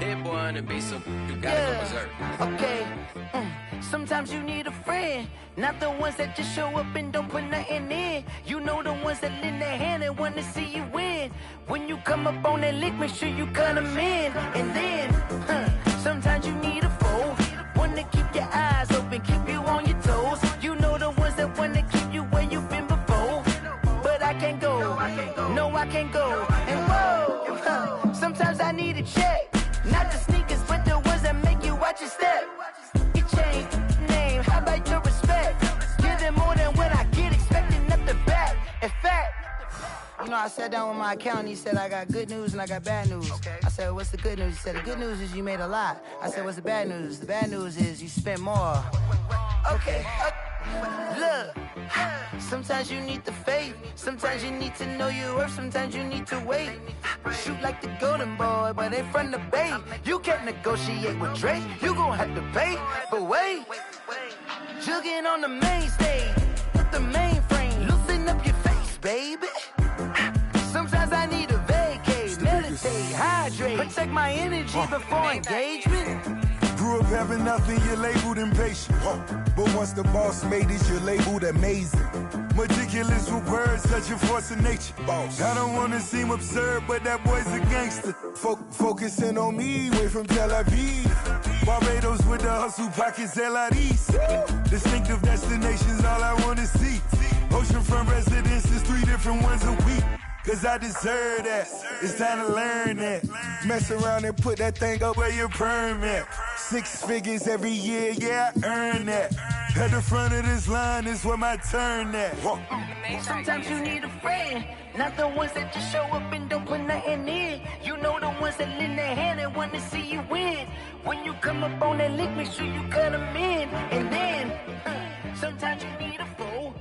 Hit boy and be some, you gotta go berserk. Okay. Sometimes you need a friend, not the ones that just show up and don't put nothing in. You know the ones that lend their hand and want to see you win. When you come up on that lick, make sure you cut them in. And then, sometimes you need a foe, one to keep your eyes open, keep you on your toes. You know the ones that want to keep you where you've been before. But I can't go, no I can't go. And whoa, sometimes I need a check. Not the sneakers, but the ones that make you watch your step. Your chain, name, how about your respect? Give them more than what I get, expecting up the back. In fact, you know, I sat down with my accountant, he said I got good news and I got bad news. I said, what's the good news? He said, the good news is you made a lot. I said, what's the bad news? The bad news is you spent more. Okay, look, sometimes you need the faith, sometimes you need to know your worth, sometimes you need to wait. Shoot like the golden boy, but ain't from the bay. You can't negotiate with Drake, you gon' have to pay. But wait, jugging on the main stage, with the mainframe, loosen up your face, baby. Sometimes I need a vacate, meditate, hydrate, protect my energy before engagement. Grew up having nothing, you're labeled impatient. But once the boss made it, you're labeled amazing. Meticulous with words, such a force of nature. I don't wanna seem absurd, but that boy's a gangster. Focusing on me, way from Tel Aviv. Barbados with the hustle pockets, LIDs. Distinctive destinations, all I wanna see. Oceanfront residences, 3 different ones a week. Cause I deserve that, it's time to learn that. Mess around and put that thing up where your permit. 6 figures every year, yeah, I earn that. At the front of this line is where my turn at. Sometimes you need a friend, not the ones that just show up and don't put nothing in. You know the ones that lend their hand and want to see you win. When you come up on that lick, make sure you cut them in. And then, sometimes you need a foe.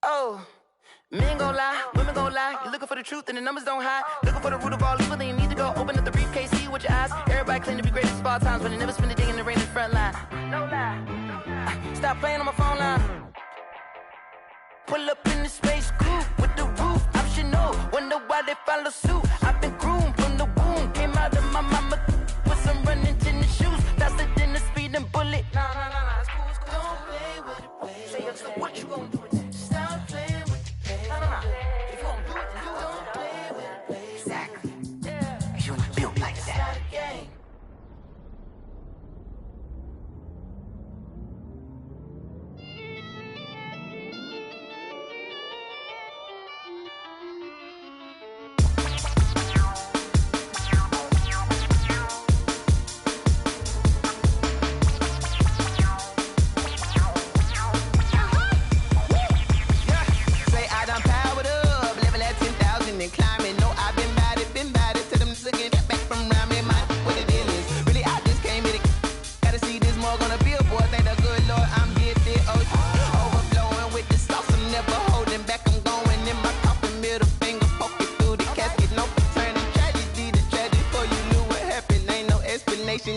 Oh. Men gon' lie, women gon' lie. You're looking for the truth and the numbers don't hide. Looking for the root of all evil, then you need to go open up the briefcase, see with your eyes. Everybody claim to be greatest of all times, but they never spend a day in the rain in the front line. No lie. Stop playing on my phone line. Pull up in the space coupe with the roof optional. Wonder why they follow suit. I've been groomed from the womb. Came out of my mama with some running tennis shoes. Faster than the speeding bullet. Nah, it's cool, it's cool. Don't play with it, play. Say, what you gon' do with that? Stop playing. If you gon' do it, then you don't play with it. Exactly. Yeah. You ain't built like that.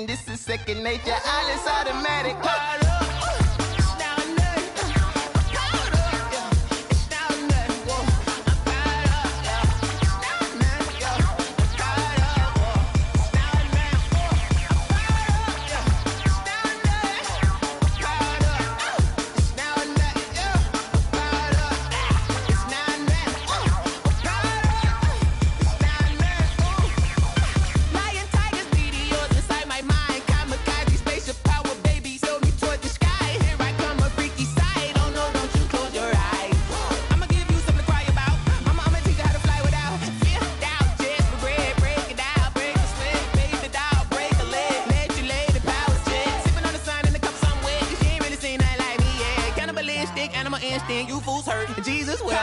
This is second nature, all is automatic. You fools hurt, Jesus will.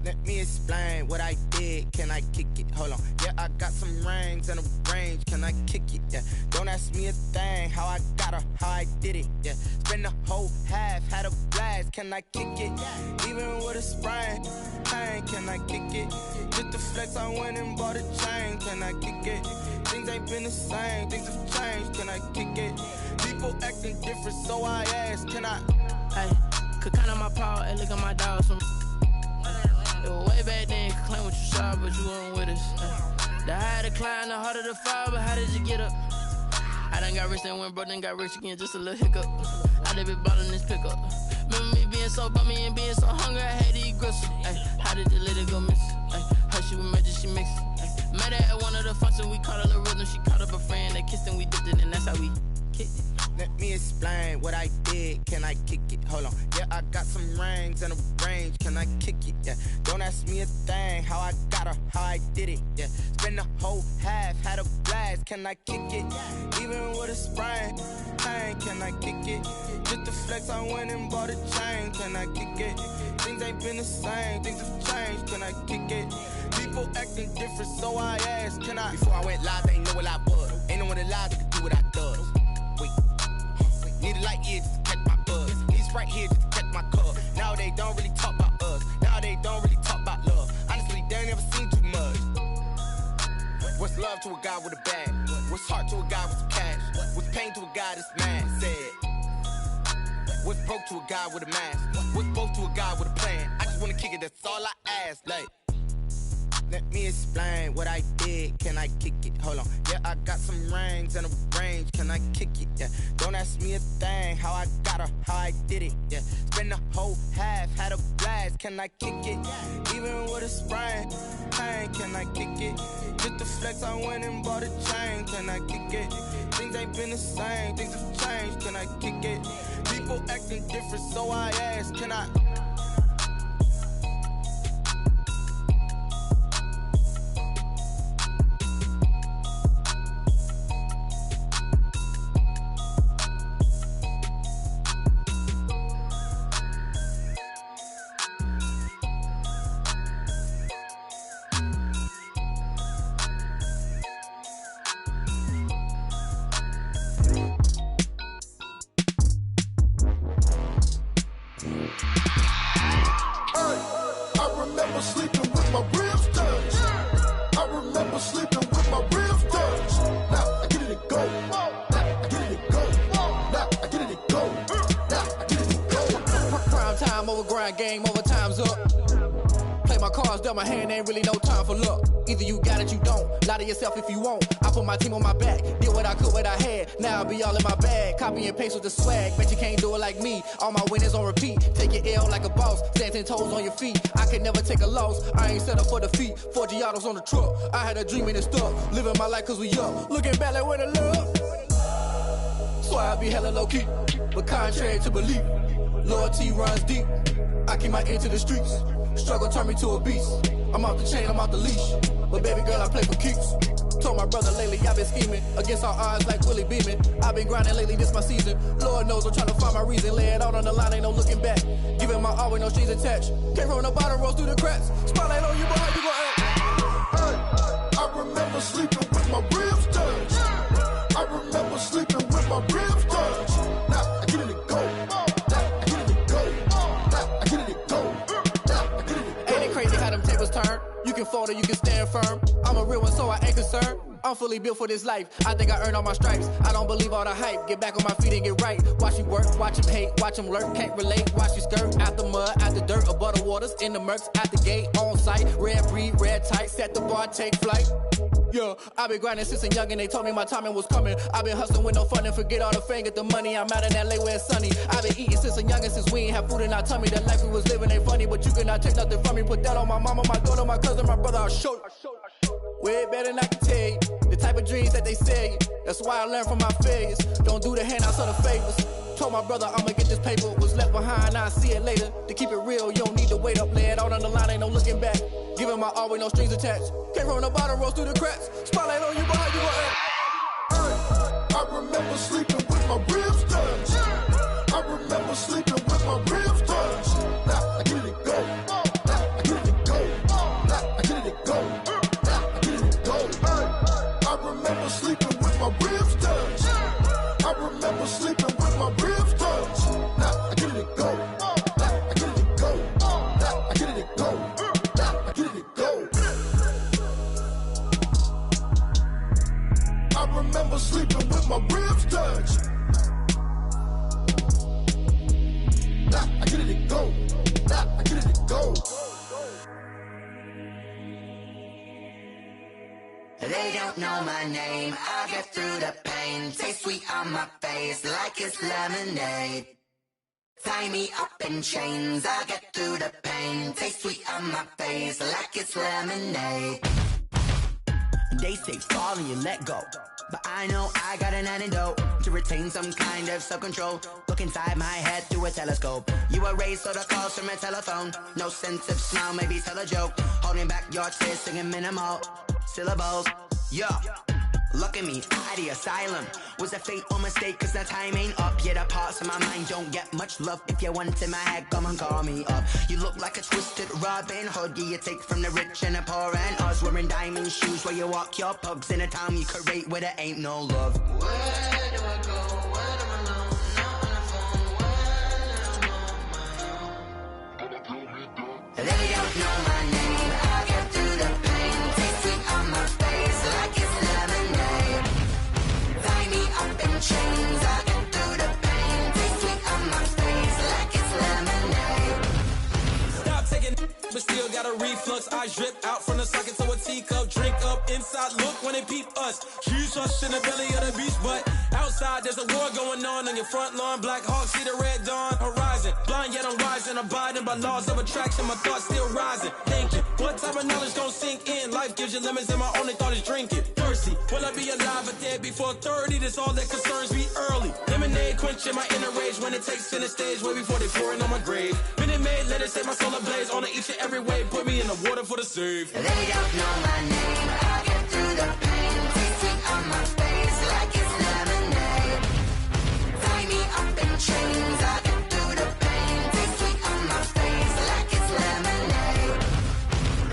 Let me explain what I did. Can I kick it? Hold on. Yeah, I got some rings and a range. Can I kick it? Yeah. Don't ask me a thing. How I got her, how I did it. Yeah. Spend the whole half, had a blast. Can I kick it? Even with a sprain. Pain, can I kick it? Just the flex, I went and bought a chain. Can I kick it? Things ain't been the same. Things have changed. Can I kick it? People acting different, so I ask. Can I? Hey, could count on my power and look at my dogs from. Way back then, could claim what you saw, but you weren't with us. The higher the climb, the harder the fall, but how did you get up? I done got rich, then went broke, then got rich again, just a little hiccup. I done been ballin' this pickup. Remember me being so bummy and being so hungry, I had to eat gristle. How did the lady go miss? Her she was magic, she mixed. Met her at one of the functions, we caught a little rhythm, she caught up a friend, they kissed and we dipped it, and that's how we kicked it. Let me explain what I did. Can I kick it? Hold on. Yeah, I got some rings and a range. Can I kick it? Yeah. Don't ask me a thing. How I got her, how I did it. Yeah. Spend the whole half, had a blast. Can I kick it? Even with a sprain. Pain, can I kick it? Just the flex, I went and bought a chain. Can I kick it? Things ain't been the same. Things have changed. Can I kick it? People acting different, so I asked. Can I? Before I went live, they ain't know what I was. Ain't no one alive that could do what I does. Wait. Need a light year just to catch my buzz. Need Sprite here just to catch my cup. Now they don't really talk about us. Now they don't really talk about love. Honestly, they ain't never seen too much. What's love to a guy with a bag? What's heart to a guy with some cash? What's pain to a guy that's mad? Said. What's broke to a guy with a mask? What's both to a guy with a plan? I just wanna kick it, that's all I ask. Like, let me explain what I did. Can I kick it? Hold on. Yeah, I got some rings and a range. Can I kick it? Yeah. Don't ask me a thing. How I got her, how I did it. Yeah. Spend the whole half, had a blast. Can I kick it? Even with a sprain. Pain, can I kick it? Just the flex, I went and bought a chain. Can I kick it? Things ain't been the same. Things have changed. Can I kick it? People acting different, so I ask. Can I? Game over, time's up. Play my cards, dealt my hand, ain't really no time for luck. Either you got it, you don't. Lie to yourself if you won't. I put my team on my back, did what I could, what I had. Now I'll be all in my bag. Copy and paste with the swag. Bet you can't do it like me. All my winners on repeat. Take your L like a boss. Stand 10 toes on your feet. I can never take a loss. I ain't set up for defeat. 4 Giottos on the truck. I had a dream and it stuck. Living my life cause we up. Looking back like where the love. So I be hella low key. But contrary to belief, loyalty runs deep. I keep my ear to the streets. Struggle turned me to a beast. I'm off the chain, I'm off the leash. But baby girl, I play for keeps. Told my brother lately, I've been scheming. Against all odds like Willie Beeman. I've been grinding lately, this my season. Lord knows I'm trying to find my reason. Lay it out on the line, ain't no looking back. Giving my all with no strings attached. Came from the bottom, rose through the cracks. Spotlight on you, boy, how you gon' act? I remember sleeping with my ribs touched. I remember sleeping with my ribs touched. Now I get it to go. You can fold or you can stand firm. I'm a real one, so I ain't concerned. I'm fully built for this life. I think I earned all my stripes. I don't believe all the hype. Get back on my feet and get right. Watch you work, watch him hate, watch him lurk. Can't relate, watch you skirt. Out the mud, out the dirt, above the waters, in the murks, at the gate, on site. Red breed, red tight, set the bar, take flight. Yeah, I've been grinding since a young and they told me my timing was coming. I've been hustling with no fun and forget all the fame, get the money. I'm out in LA where it's sunny. I've been eating since a young and since we ain't have food in our tummy. The life we was living ain't funny, but you cannot take nothing from me. Put that on my mama, my daughter, my cousin, my brother, I'll show you. Way better than I can tell you. The type of dreams that they sell you. That's why I learned from my failures. Don't do the handouts or the favors. Told my brother I'ma get this paper. Was left behind, I'll see it later. To keep it real, you don't need to wait up. Lay it out on the line, ain't no looking back. Giving my all with no strings attached. Came from the bottom, rose through the cracks. Spotlight on you, boy, how you gon' act? I remember sleeping with my ribs touched. I remember sleeping with my ribs touched. Now I get it to go. Now I get it to go. don't know my name, I'll get through the pain. Taste sweet on my face like it's lemonade. Tie me up in chains, I'll get through the pain. Taste sweet on my face like it's lemonade. They say fall and you let go, but I know I got an antidote to retain some kind of self-control. Look inside my head through a telescope. You erase all the calls from a telephone. No sense of smile, maybe tell a joke. Holding back your tears, singing minimal syllables. Yo, look at me, at the asylum. Was a fate or mistake, cause the time ain't up. Yet the parts of my mind don't get much love. If you want in my head, come and call me up. You look like a twisted Robin Hood. Yeah, you take from the rich and the poor and us. Wearing diamond shoes where you walk your pugs in a town you create where there ain't no love. Where do I go? When I'm alone, not on the phone, when I'm on my own. They don't know my name, I'll get through the pain. Taste sweet on my face like it's lemonade. Tie me up in chains, I'll get through the pain. Taste sweet on my face like it's lemonade. Stop taking, but still got a reflux. I drip out from the socket to a teacup. Drink up inside, look when they peep us. Choose us in the belly of the beach, but outside there's a war going on your front lawn. Black Hawk, see the red dawn horizon. Blind yet I'm rising, abiding by laws of attraction. My thoughts still rising, thinking what type of knowledge don't sink in. Life gives you limits and my only thought is drinking. Thirsty, will I be alive or dead before 30? That's all that concerns me early. Lemonade quenching my inner rage when it takes center stage way before they pour it on my grave. Minute Maid, let it set my soul ablaze on each and every way. Put me in the water for the save. They don't know my name, I'll get through the pain. Taste sweet on my face like it's lemonade. Tie me up in chains, I'll get through the pain. Taste sweet on my face like it's lemonade.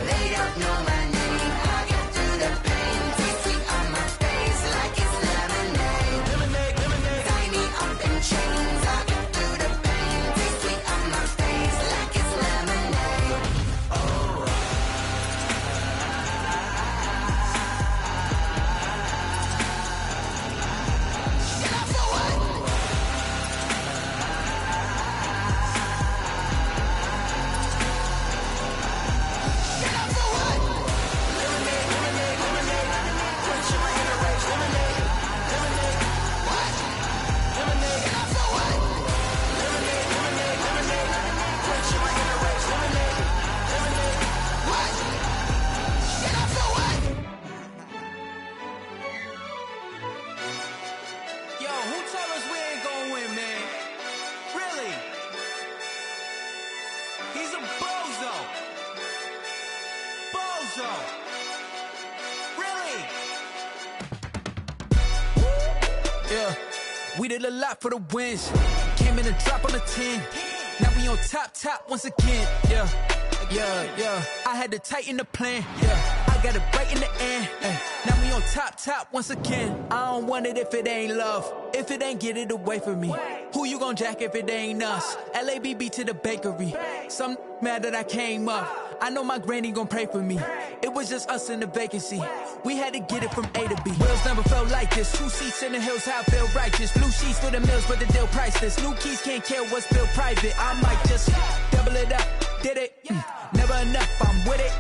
They don't know my name, I'll get through the pain. Taste sweet on my face like it's lemonade. Lemonade, lemonade. Tie me up in chains, I'll get through the pain. Taste sweet on my face like it's lemonade. Oh. Yo, who told us we ain't gonna win, man? Really? He's a bozo. Bozo. Really? Yeah, we did a lot for the wins. Came in and drop on the 10. Now we on top once again. Yeah. I had to tighten the plan. Yeah, I got it right in the end. Now we on top once again. I don't want it if it ain't love. If it ain't, get it away from me. Who you gon' jack if it ain't us? LABB to the bakery. Some mad that I came up. I know my granny gon' pray for me. It was just us in the vacancy. We had to get it from A to B. Wheels never felt like this. 2 seats in the hills, how I feel righteous. Blue sheets for the mills, but the deal priceless. New keys can't care what's built private. I might just double it up. Did it? Never enough, I'm with it.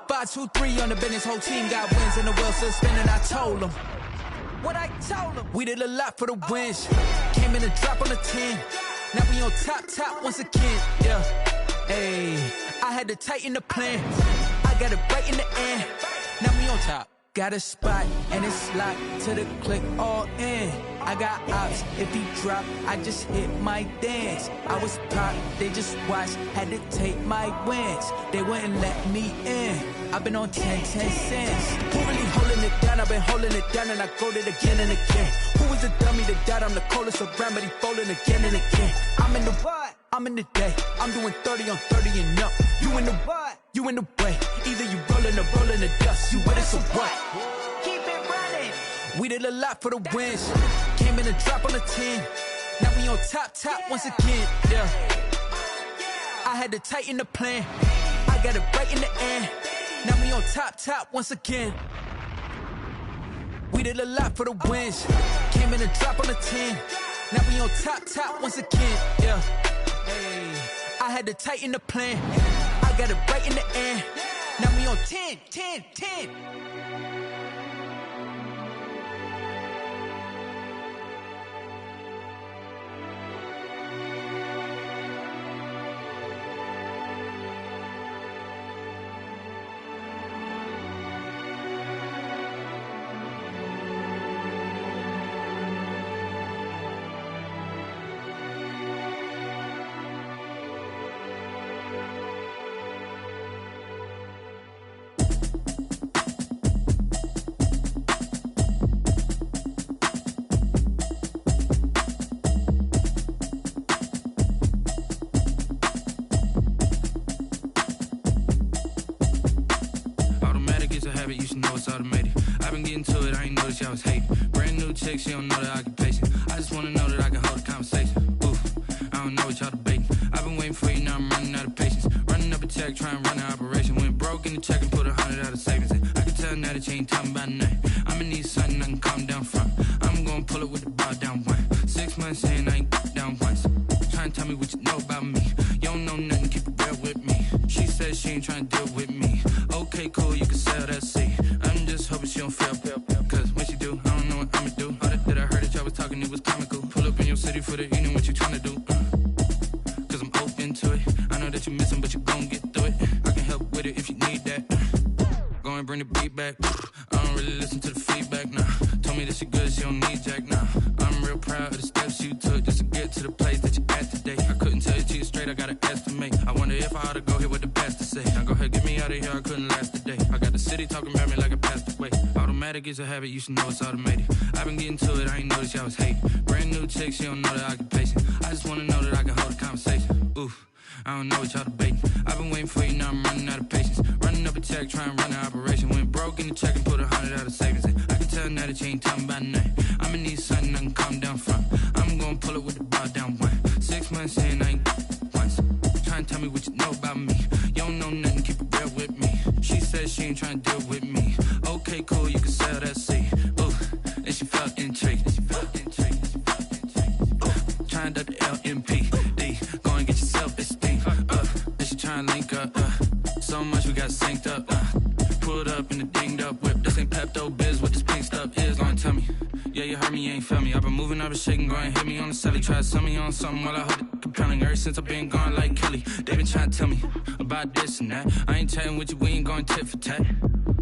5, 2, 3 on the business. Whole team got wins and the wheels still spinning. I told them what I told them. We did a lot for the wins. Came in and drop on the 10. Now we on top once again. Yeah. Hey, I had to tighten the plan. I got it right in the end. Now we on top. Got a spot and it's locked to the click all in. I got ops, if he drop, I just hit my dance. I was pop, they just watched, had to take my wins. They wouldn't let me in. I've been on 10 cents. Who really holding it down? I've been holding it down and I go it again and again. Who was the dummy that died? I'm the coldest around, but he folding again and again. I'm in the what? I'm in the day. I'm doing 30 on 30 and up. You in the what? You in the way. Either you rolling or rolling the dust. You with us or what? Keep it running. We did a lot for the wins. Came in and drop on the 10. Now we on top once again. Yeah. I had to tighten the plan. I got it right in the end. Now we on top once again. We did a lot for the wins. Came in and drop on the 10. Now we on top once again. Yeah. Hey, I had to tighten the plan. I got it right in the end. Now we on 10. habit, you should know it's automated. I've been getting to it, I ain't noticed y'all was hating. Brand new chick, she don't know the occupation. I just wanna know that I can hold a conversation. Oof, I don't know what y'all debating. I've been waiting for you, now I'm running out of patience. Running up a check, trying to run an operation. Went broke in the check and put 100 out of savings in. I can tell now that you ain't talking about nothing. I'ma need something I can calm down from. I'm gonna pull it with the bar down one. 6 months saying I ain't down once. Trying to tell me what you know about me. You don't know nothing, keep it real with me. She said she ain't trying to deal with me. Okay, cool, you can sell that seat. I'm just hoping she don't fail. Cause when she do, I don't know what I'ma do. All that I heard that y'all was talking, it was comical. Pull up in your city for the evening, what you trying to do? Cause I'm open to it. I know that you missing, but you gon' get through it. I can help with it if you need that. Go and bring the beat back. I don't really listen to the feedback, nah. Told me that she good, she don't need jack, nah. I'm real proud of the steps you took just to get to the place that you at today. I couldn't tell you to you straight, I gotta estimate. I wonder if I ought to go here with the pastor say. Now go ahead, get me out of here, I couldn't last a day. I got the city talking about me like I passed away. Automatic is a habit, you should know it's automated. I've been getting to it, I ain't noticed y'all was hating. Brand new chick, she don't know the occupation. I just wanna know that I can hold a conversation. Oof, I don't know what y'all debating. I've been waiting for you, now I'm running out of patience. Running up a check, trying to run an operation. Went broke in the check and put 100 out of savings in. I can tell now that you ain't talking about nothing. I'ma need something I can calm down from. I'm gonna pull it with the bar down one. 6 months saying I ain't once. Trying to tell me what you know about me. You don't know nothing, keep it real with me. She said she ain't trying to deal with me. Okay, cool, you can sell that seat. Ooh, and she felt intrigued. Trying to the LMPD. Go and get yourself esteem. And she trying to link up. So much we got synced up. Pulled up in the dinged up whip. This ain't Pepto-Biz, what this pink stuff is. Long tell me. Yeah, you heard me, you ain't felt me. I've been moving, I've been shaking, go and hit me on the celly. Try to sell me on something while I hold it compelling. Ever since I've been gone like Kelly, they been trying to tell me about this and that. I ain't chatting with you, we ain't going tit for tat.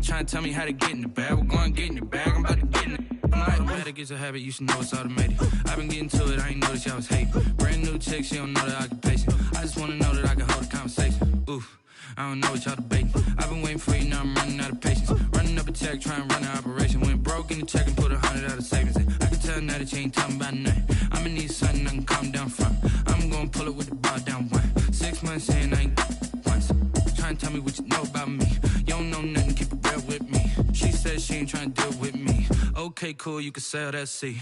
Trying to tell me how to get in the bag. We're going to get in the bag, I'm about to get in it. Automatic is a habit, you should know it's automated. I've been getting to it, I ain't noticed y'all was hating. Brand new chick, she don't know the occupation. I just wanna know that I can hold a conversation. Oof, I don't know what y'all debating. I've been waiting for you, now I'm running out of patience. Running up a check, trying to run an operation. Went broke in the check and put 100 out of savings in. I can tell now that you ain't talking about nothing. I'ma need something I can calm down from. I'm gonna pull it with the bar down one. 6 months saying I ain't once. Trying to tell me what you know about me. You don't know nothing, keep it real with me. She said she ain't trying to deal with me. Okay, cool, you can sell that seat.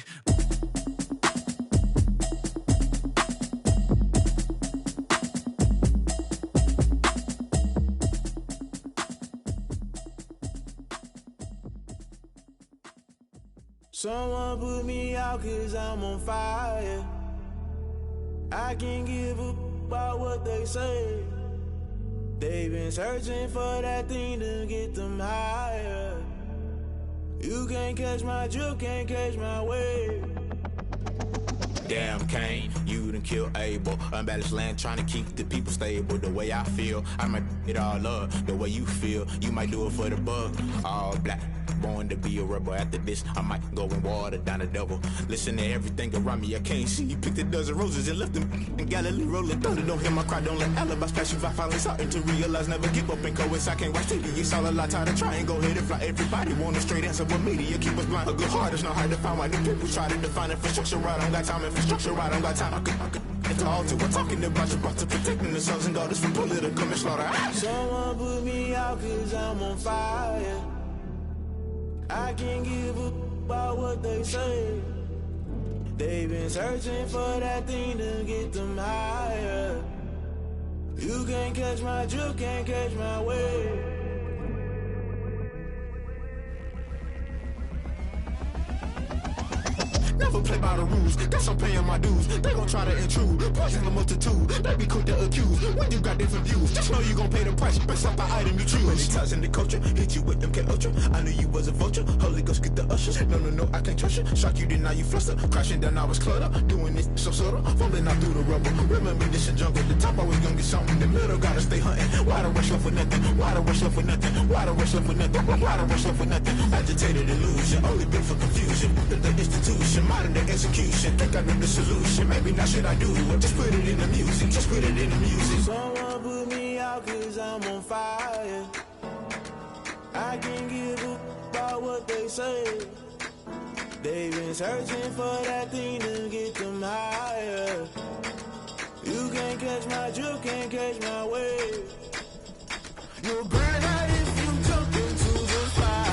Someone put me out cause I'm on fire. I can't give up about what they say. They've been searching for that thing to get them higher. You can't catch my drift, can't catch my wave. Damn Kane, you done killed Abel. Unbalanced land trying to keep the people stable. The way I feel, I might it all up. The way you feel, you might do it for the bug. All black, born to be a rebel. After this, I might go and water down the devil. Listen to everything around me, I can't see. You picked a dozen roses and left them in Galilee rolling thunder. Don't hear my cry, don't let alibis flash you. I finally starting to realize, never give up and coerce. I can't watch TV, it's all a lot. Tired of trying, go ahead and fly. Everybody want a straight answer, but media keep us blind. A good heart is not hard to find. Why the people try to define infrastructure right? I don't got time, infrastructure right, I don't got time. I could it's all to we're talking about you, about to protecting the sons and daughters from political and slaughter. Someone put me out cause I'm on fire. I can't give up about what they say. They've been searching for that thing to get them higher. You can't catch my drift, can't catch my wave. Never play by the rules, guess I'm paying my dues. They gon' try to intrude, poison the multitude. They be quick to accuse, when you got different views. Just know you gon' pay the price, based off the item you choose. Many times in the culture, hit you with them K-Ultra. I knew you was a vulture, Holy Ghost get the ushers. No, I can't trust you. Shock you, then now you fluster. Crashing down, I was cluttered. Doing this so subtle, falling out through the rubble. Remember this a jungle, the top always gonna get something. In the middle, gotta stay hunting. Why the rush left with nothing? Why the rush left with nothing? Why the rush left with nothing? Why the rush left with nothing? Agitated illusion, only built for confusion. The institution, modern day execution. Think I know the solution. Maybe not should I do it? Just put it in the music. Just put it in the music. Someone put me out cause I'm on fire. I can't give up about what they say. They've been searching for that thing to get them higher. You can't catch my drift, can't catch my wave. You'll burn out if you jump into the fire.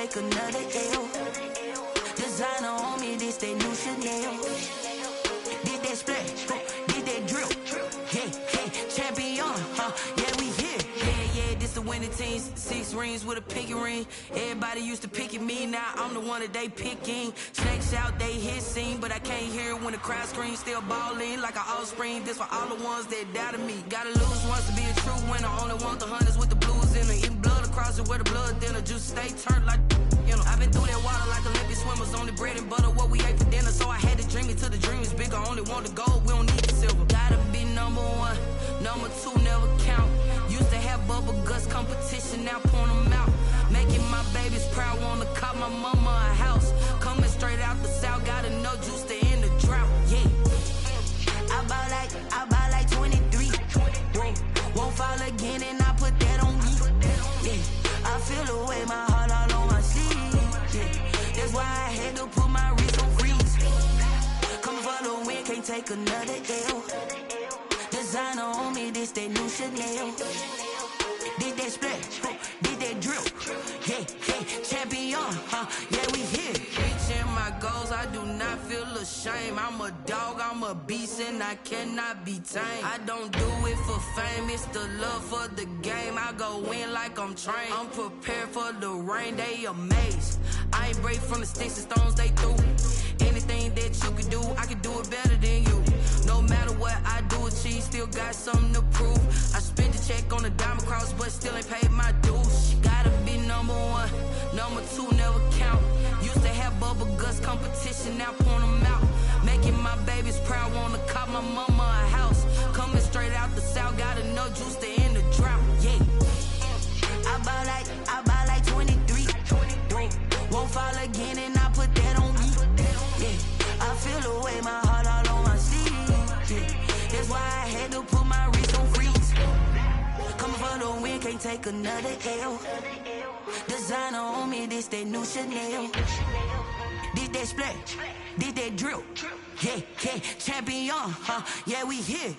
take another L. Designer on me, this that new Chanel. Did that splash, did that drill. Yeah, champion, yeah, we here. Yeah, this the winning team. 6 rings with a pinky ring. Everybody used to pick at me, now I'm the one that they picking. Snakes out, they hit scene, but I can't hear it when the crowd screams. Still balling like an offspring. This for all the ones that doubted me. Gotta lose once to be a true winner. Only want the hunters with the blues in it. Eating blood across it where the blood dinner. Juice stay turned like, you know. I've been through that water like Olympic swimmers. Only bread and butter, what we ate for dinner. So I had to dream it till the dream is bigger. Only want the gold, we don't need the silver. Gotta be number 1, number 2 never count. Used to have bubble guts competition, now point them out. Making my babies proud, wanna cop my mama a house. Coming straight out the south, gotta know juice to end the drought. Yeah, I buy like 23. Won't fall again, and I put that on me. Yeah, I feel the way, my heart all on my sleeve. Yeah, that's why I had to put my wrist on freeze. Coming for the win, can't take another L. Designer on me, this that new Chanel. Did that splash, did that drill. Yeah, champion, yeah, we here. Reaching my goals, I do not feel ashamed. I'm a dog, I'm a beast, and I cannot be tamed. I don't do it for fame, it's the love for the game. I go in like I'm trained. I'm prepared for the rain, they amazed. I ain't break from the sticks and stones they threw. Anything that you can do, I can do it better than you. No matter what I do, achieve, still got something to prove. I spent the check on the diamond cross, but still ain't paid my dues. Gotta be number 1, number 2 never count. Used to have bubble guts competition, now point them out. Making my babies proud, wanna cop my mama a house. Coming straight out the south, gotta know juice to end the drought. Yeah, I buy like 23. Won't fall again, and I put that on me. Yeah, I feel the way, my heart all on my sleeve. Yeah, that's why I had to put my wrist on freeze. Coming for the win, can't take another L. Designer on me, this that new Chanel. Did that splash, did that drill. Yeah, champion, yeah, we here.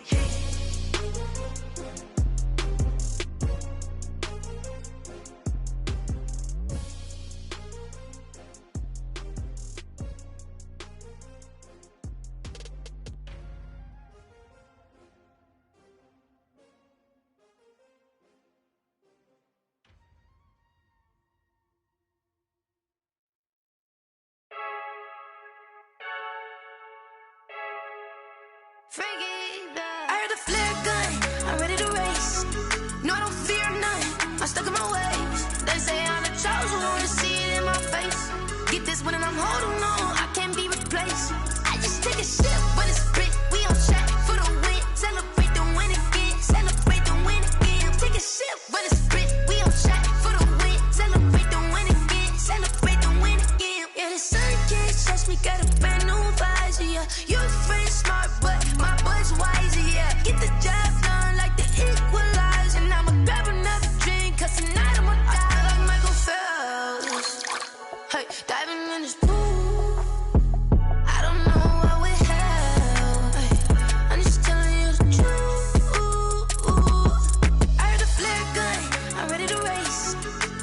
I heard the flare gun, I'm ready to race. No, I don't fear none, I'm stuck in my ways. They say I'm the chosen one, to see it in my face. Get this one and I'm holding on, I can't be replaced. I just take a sip, but it's split, we on track for the win. Celebrate the win again, celebrate the win again. Take a sip, but it's split, we on track for the win. Celebrate the win again, celebrate the win again. Yeah, the sun can't touch me, got a brand new visor, yeah. You're friend smart, but my boy's wiser, yeah. Get the job done like the equalizer. And I'ma grab another drink, cause tonight I'ma die like Michael Phelps. Hey, diving in this pool, I don't know what we have. Hey, I'm just telling you the truth. I heard the flare gun, I'm ready to race.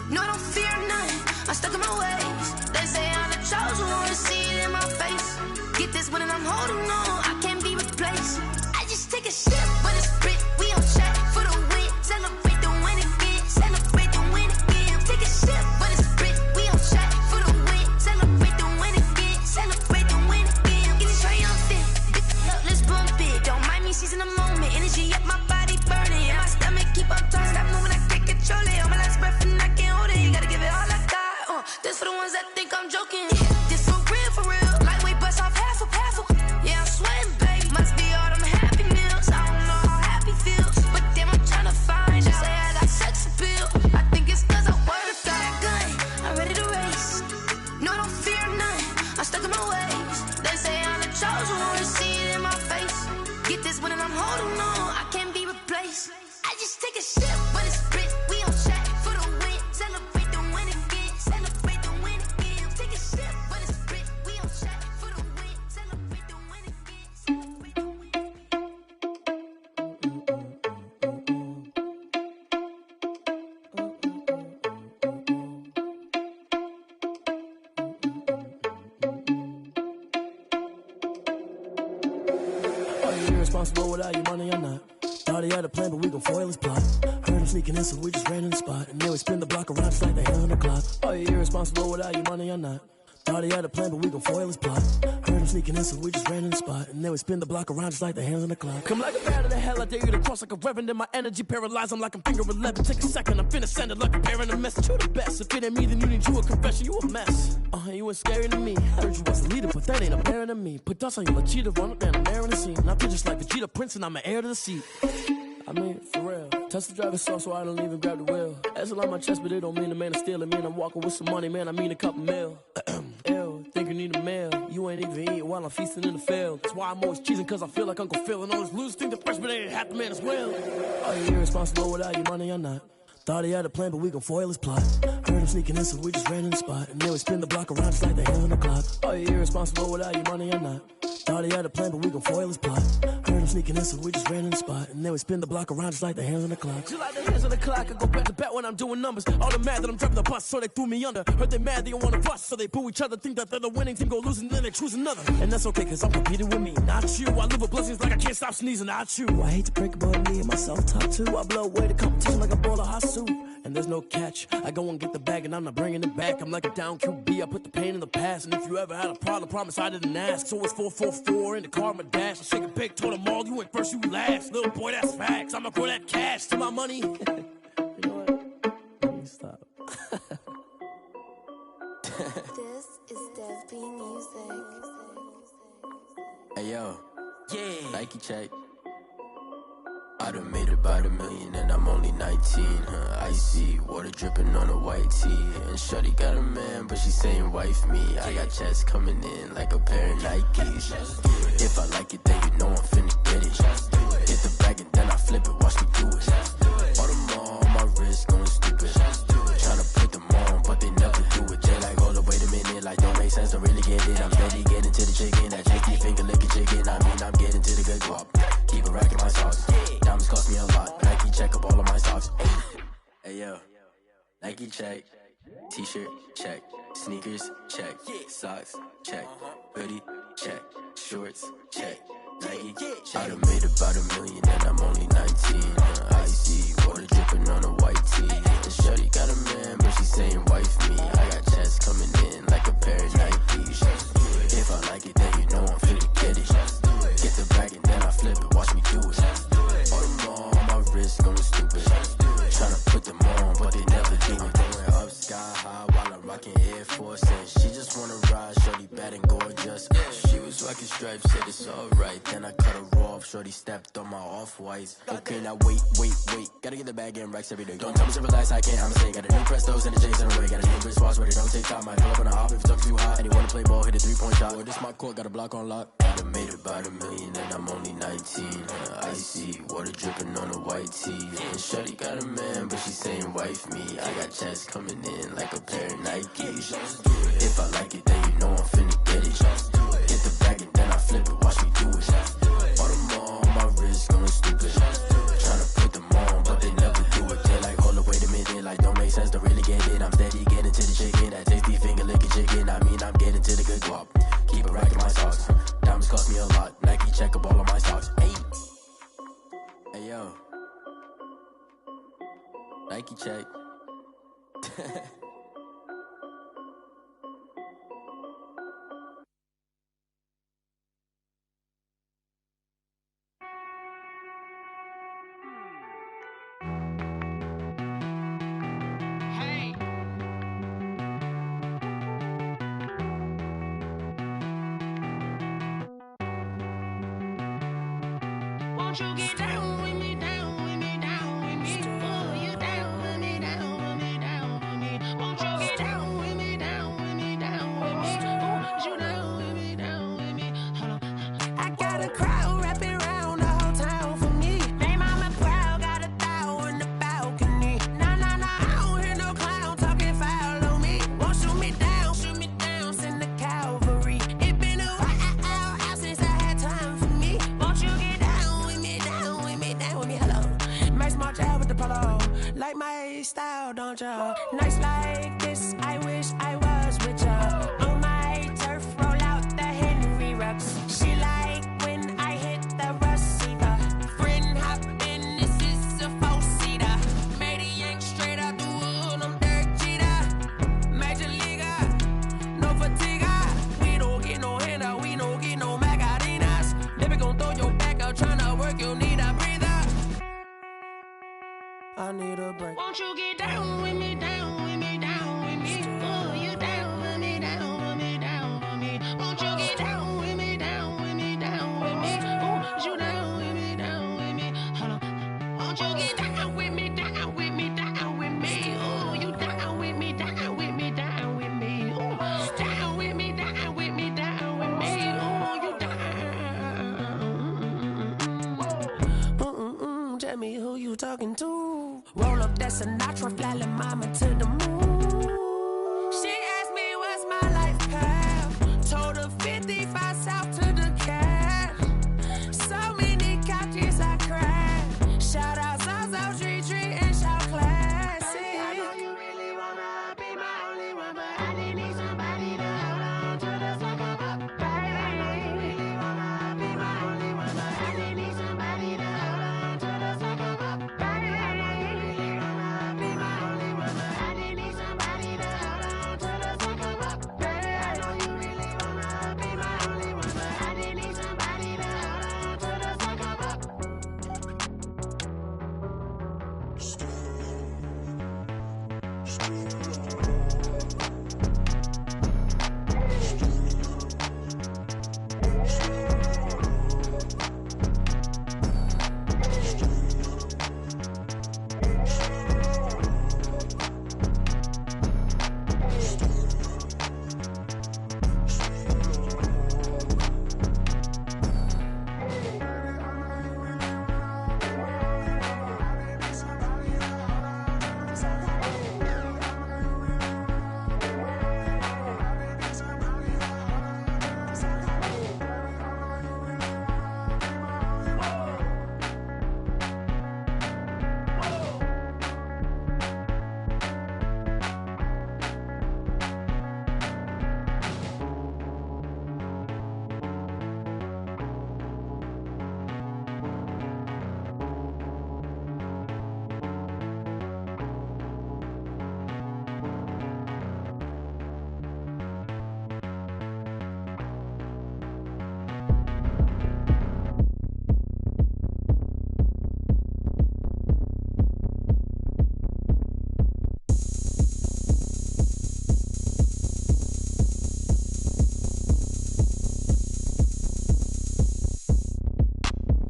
No, I don't fear none, I'm stuck in my ways. They say I'm the chosen one, to see it in my face. Get this one and I'm holding on, I can't be replaced. I just take a sip, but it's split, we on track for the win. Celebrate the win again, celebrate the win again. Take a sip, but it's split, we on track for the win. Celebrate the win again, celebrate the win again. Get it triumphant, let's bump it. Don't mind me seizing the moment, energy up my body burning. And my stomach keep on turning, stop moving, I can't control it. On my last breath and I can't hold it, you gotta give it all I got. This for the ones that think I'm joking. This for real, lightweight bust off half a. Yeah, I'm sweating, babe. Must be all them happy meals. I don't know how happy feels, but damn, I'm trying to find out. Say I got sex appeal. I think it's cause I wear the fire gun. I'm ready to race. No, I don't fear none, I'm stuck in my ways. They say I'm the chosen one, to see it in my face. Get this one and I'm holding on, I can't be replaced. I just take a sip, but it's split, we on track for the win. Celebrate the win again, celebrate the win again. Take a sip. irresponsible without your money or not. Thought he had a plan, but we gon' foil his plot. Heard him sneaking in, so we just ran in the spot. And then we spin the block around just like the hands on the clock. Are you irresponsible without your money or not? Thought he had a plan, but we gon' foil his plot. Heard him sneaking in, so we just ran in the spot. And then we spin the block around just like the hands on the clock. Come like a bat of the hell, I dare you to cross like a reverend. In my energy paralyzed, I'm like I'm finger 11. Take a second, I'm finna send it like a parent a message. You the best, if it ain't me, then you need you a confession. You a mess, you ain't scary to me. Heard you was a leader, but that ain't apparent to me. Put dust on you like cheetah, run up down the air in the scene. I feel just like Vegeta Prince, and I'm an heir to the seat. I mean, for real. Touch the driver's soft, so I don't even grab the wheel. That's a lot on my chest, but it don't mean the man is stealing. Man, I'm walking with some money, man, I mean a couple mil. Ew, think you need a meal. You ain't even eating while I'm feasting in the field. That's why I'm always cheesing, cause I feel like Uncle Phil. And all this loose think the freshman ain't half the man as well. Are you irresponsible without your money or not? Thought he had a plan, but we gon' foil his plot. Heard him sneaking in, so we just ran in the spot. And then we spin the block around just like the hands on the clock. Are you irresponsible without your money or not? Thought he had a plan, but we gon' foil his plot. Heard him sneaking in, so we just ran in the spot. And then we spin the block around just like the hands on the clock. Just like the hands on the clock, I go back to back when I'm doing numbers. All the mad that I'm driving the bus, so they threw me under. Heard they mad, they don't wanna bust, so they boo each other. Think that they're the winning team, go losing, then they choose another. And that's okay, cause I'm competing with me, not you. I live with blessings like I can't stop sneezing, not you. I hate to break it, but me and myself top too. I blow away the competition like a bowl of hot soup. And there's no catch. I go and get the bag and I'm not bringing it back. I'm like a down QB, I put the pain in the past. And if you ever had a problem, promise I didn't ask. So it's 444 in the car, my dash. I shake a big, told them all, you went first, you last. Little boy, that's facts. I'ma grow that cash to my money. You know what? Let me stop. This is Dev B Music. Hey yo, yeah. Nike check. I done made about $1 million and I'm only 19, Icy, water dripping on a white tee. And shorty got a man, but she saying wife me. I got checks coming in like a pair of Nikes. If I like it, then you know I'm finna get it. Hit the bag and then I flip it, watch me do it. All them on my wrist going stupid. Tryna put them on, but they never do it. They like, hold up, wait a minute, like don't make sense, don't really get it. I'm steady getting to the chicken, that chicky finger licking chicken. I mean, I'm getting to the good guap. Keep a rack in my socks. Diamonds cost me a lot. Nike check up all of my socks. Hey yo, Nike check. T-shirt check. Sneakers check. Socks check. Hoodie check. Shorts check. Nike check. I done made about $1 million and I'm only 19. Icy, water dripping on a white tee. And shorty got a man, but she saying wife me. I got checks coming in like a pair of Nikes. If I like it, then you know I'm finna get it. Get the bag and then I flip it, watch me do it. All them on my wrist going stupid. Tryna put them on, but they never do it. Going up sky high while I'm rocking Air Force. And she just wanna ride, shorty bad and gorgeous. She was rocking stripes, said it's alright. Then I cut her off, shorty stepped on my off-whites. Okay, now wait. Gotta get the bag and racks every day. Don't tell me to relax, I can't, I'ma say. Got a new Prestos and the J's in the way. Got a new Chris Foss, but it don't take time. Might pull up on the hop if it's up too high. And you wanna play ball, hit a 3-point shot. Or this my court, got a block on lock. I done made about $1 million and I'm only 19. Icy, water dripping on a white tee. And shorty got a man, but she saying wife me. I got checks coming in like a pair of Nikes. If I like it, then you know I'm finna get it. Hit the bag and then I flip it, watch me do it. All them on my wrist going stupid. Tryna put them on, but they never do it. They like, hold up, wait a minute, like don't make sense, don't really get it. I'm steady getting to the chicken, that tasty finger licking chicken. I mean, I'm getting to the good guap. Keep a rack in my socks. Diamonds cost me a lot. Nike check up all of my socks. Hey yo, Nike check. Won't you get down with me, down with me, down with me? Oh, you down with me, down with me, down with me. Won't you get down with me, down with me, down with me? Oh, you down with me, down with me? Hold on. I got a crowd wrapping around the whole town for me. They mama proud, got a thou in the balcony. Nah, I don't hear no clown talking foul on me. Won't shoot me down, send the cavalry. It been a while since I had time for me. Won't you get down with me, down with me, down with me? Hello. Max March out with the polo. Like my style, don't ya? Nights like this, I wish I was with ya. On my turf, roll out the Henry Rux. She like when I hit the Rusty. you get down with me, down with me, down with me? Oh, you down with me, down with me, down with me? Won't you get down with me, down with me, down with me? Oh, you down with me, down with me? Hold on. Won't you get down with me, down with me, down with me? Oh, you down with me, down with me, down with me? Oh, down with me, down with me, down with me? Oh, you down. Tell me who you talking to. Roll up that Sinatra, fly la mama to the moon. She asked me what's my life path. Told her 55 south to the cat. So many couches I cried. Shout out South Street and shout classy. I know you really wanna be my only one, but I didn't need somebody to hold on to the second up. I know you really wanna be my only one, but I didn't need somebody to hold on to the second up. I know you really wanna be my only one, but I didn't need somebody to hold on to the second up. I know you really wanna be my only one, but I didn't need somebody to hold on to the second up.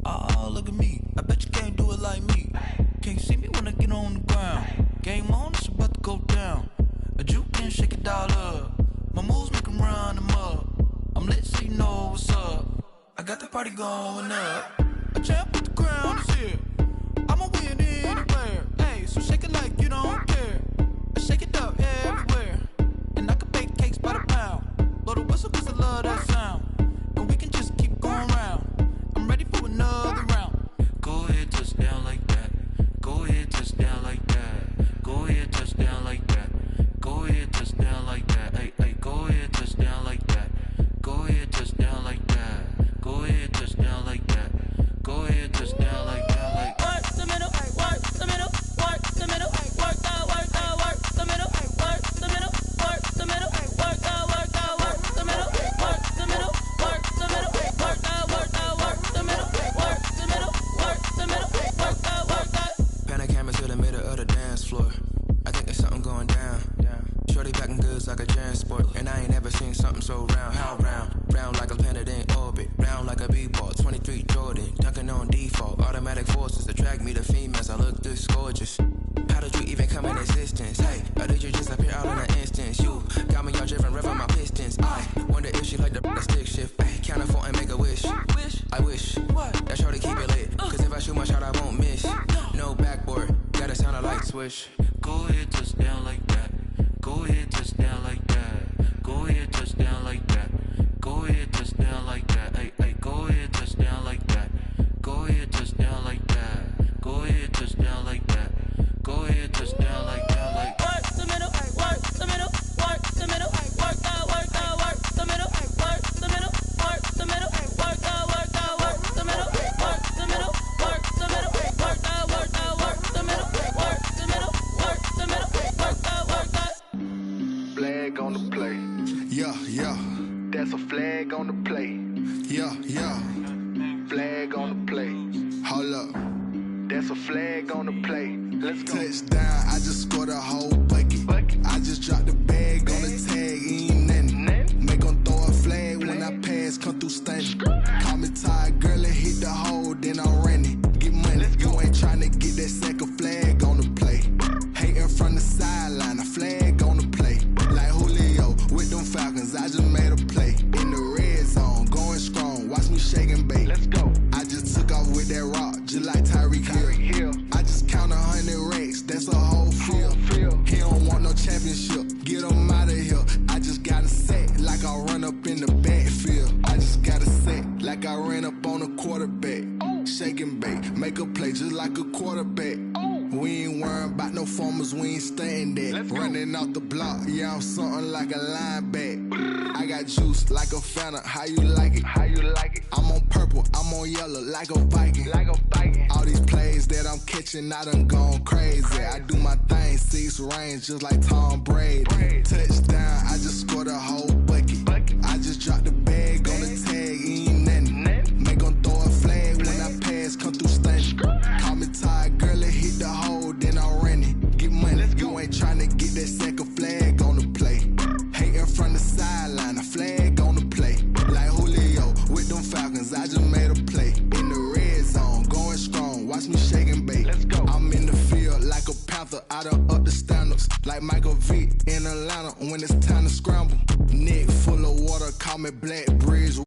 Oh, look at me. I bet you can't do it like me. Can't see me when I get on the ground. Game on, it's about to go down. A juke and shake it all up. My moves make 'em run them up. I'm lit so you know what's up. I got the party going up. A champ with the crown is here. I'ma win anywhere. Hey, so shake it like you don't care. I shake it up everywhere. And I can bake cakes by the pound. Blow the whistle 'cause I love that sound. And we can just keep going round. I'm ready for another round. Go ahead, touch down like that. Go ahead, touch down like that. Go ahead, touch down like that. Go ahead, touch down like that. Hey, hey, go ahead, touch down like that. Go ahead, touch down like that. Go ahead, touch down like that. Go ahead, touch down like that. Like Work the middle, work the middle, work the middle, work the middle, work the middle, work the middle, work the middle, work the middle, work the middle, work the middle, work the middle, work the middle, work the middle, work the. Pan a camera to the middle of the dance floor. I think there's something going down. Shorty packing goods like a transport, and I ain't never seen something so round. How round? Round like a planet in orbit. Round like a b-ball. 23 Jordan, dunking on default. Automatic forces attract me to females. I look this gorgeous. How did you even come in existence? Hey, or did you just appear out in an instance? You got me all driven, revving my pistons. I wonder if she like the stick shift. Ay, count a 4 and make a wish. I wish that shorty keep it lit. 'Cause if I shoot my shot, I won't miss. No backboard, gotta sound a light switch. Go ahead, touch down like that. Go ahead, touch down like that. Go ahead, touch down like that. Go ahead, touch down like that. Hey, hey, go ahead, touch down like that. Go ahead, touch down like that. Go ahead, touch down like that. Go ahead, touch down like that. Like Work the middle, work the middle, work the middle, work the middle, work the middle, work the middle, work the middle, work the middle, work the middle, work the middle, work the middle, work the middle, work the middle, work the middle, work the. Flag on the play. Yeah, yeah. That's a flag on the play. Yeah, yeah. Flag on the play. Hold up. That's a flag on the play. Let's go. Touchdown, I just from the sideline, a flag on the play. Like Julio with them Falcons, I just made a play. In the red zone, going strong, watch me shake and bake. Let's go. I just took off with that rock, just like Tyreek Hill. I just count 100 racks, that's a whole field. He don't want no championship, get him out of here. I just got a set, like I run up in the backfield. I just got a set, like I ran up on a quarterback. Shake and bake, make a play just like a quarterback. We ain't worrying about no formers, we ain't staying there. Running off the block, yeah, I'm something like a linebacker. I got juice like a Fanta, how you like it? How you like it? I'm on purple, I'm on yellow, like a Viking. Like a Viking. All these plays that I'm catching, I done gone crazy. I do my thing, 6 range, just like Tom Brady. Touchdown, I just scored a whole bucket. I just dropped the bag on the tag, ain't nothing. Make 'em throw a flag when I pass, come through stunning. Call me tired, girl, it hit the hole, then I ran it. Get money, you ain't tryna get that second flag on the play. Hating from the sideline, a flag on the play. Like Julio with them Falcons, I just made a play. In the red zone, going strong, watch me shake and bake. Let's go. I'm in the field like a Panther, I done up the standards. Like Michael Vick in Atlanta when it's time to scramble. Neck full of water, call me Black Bridge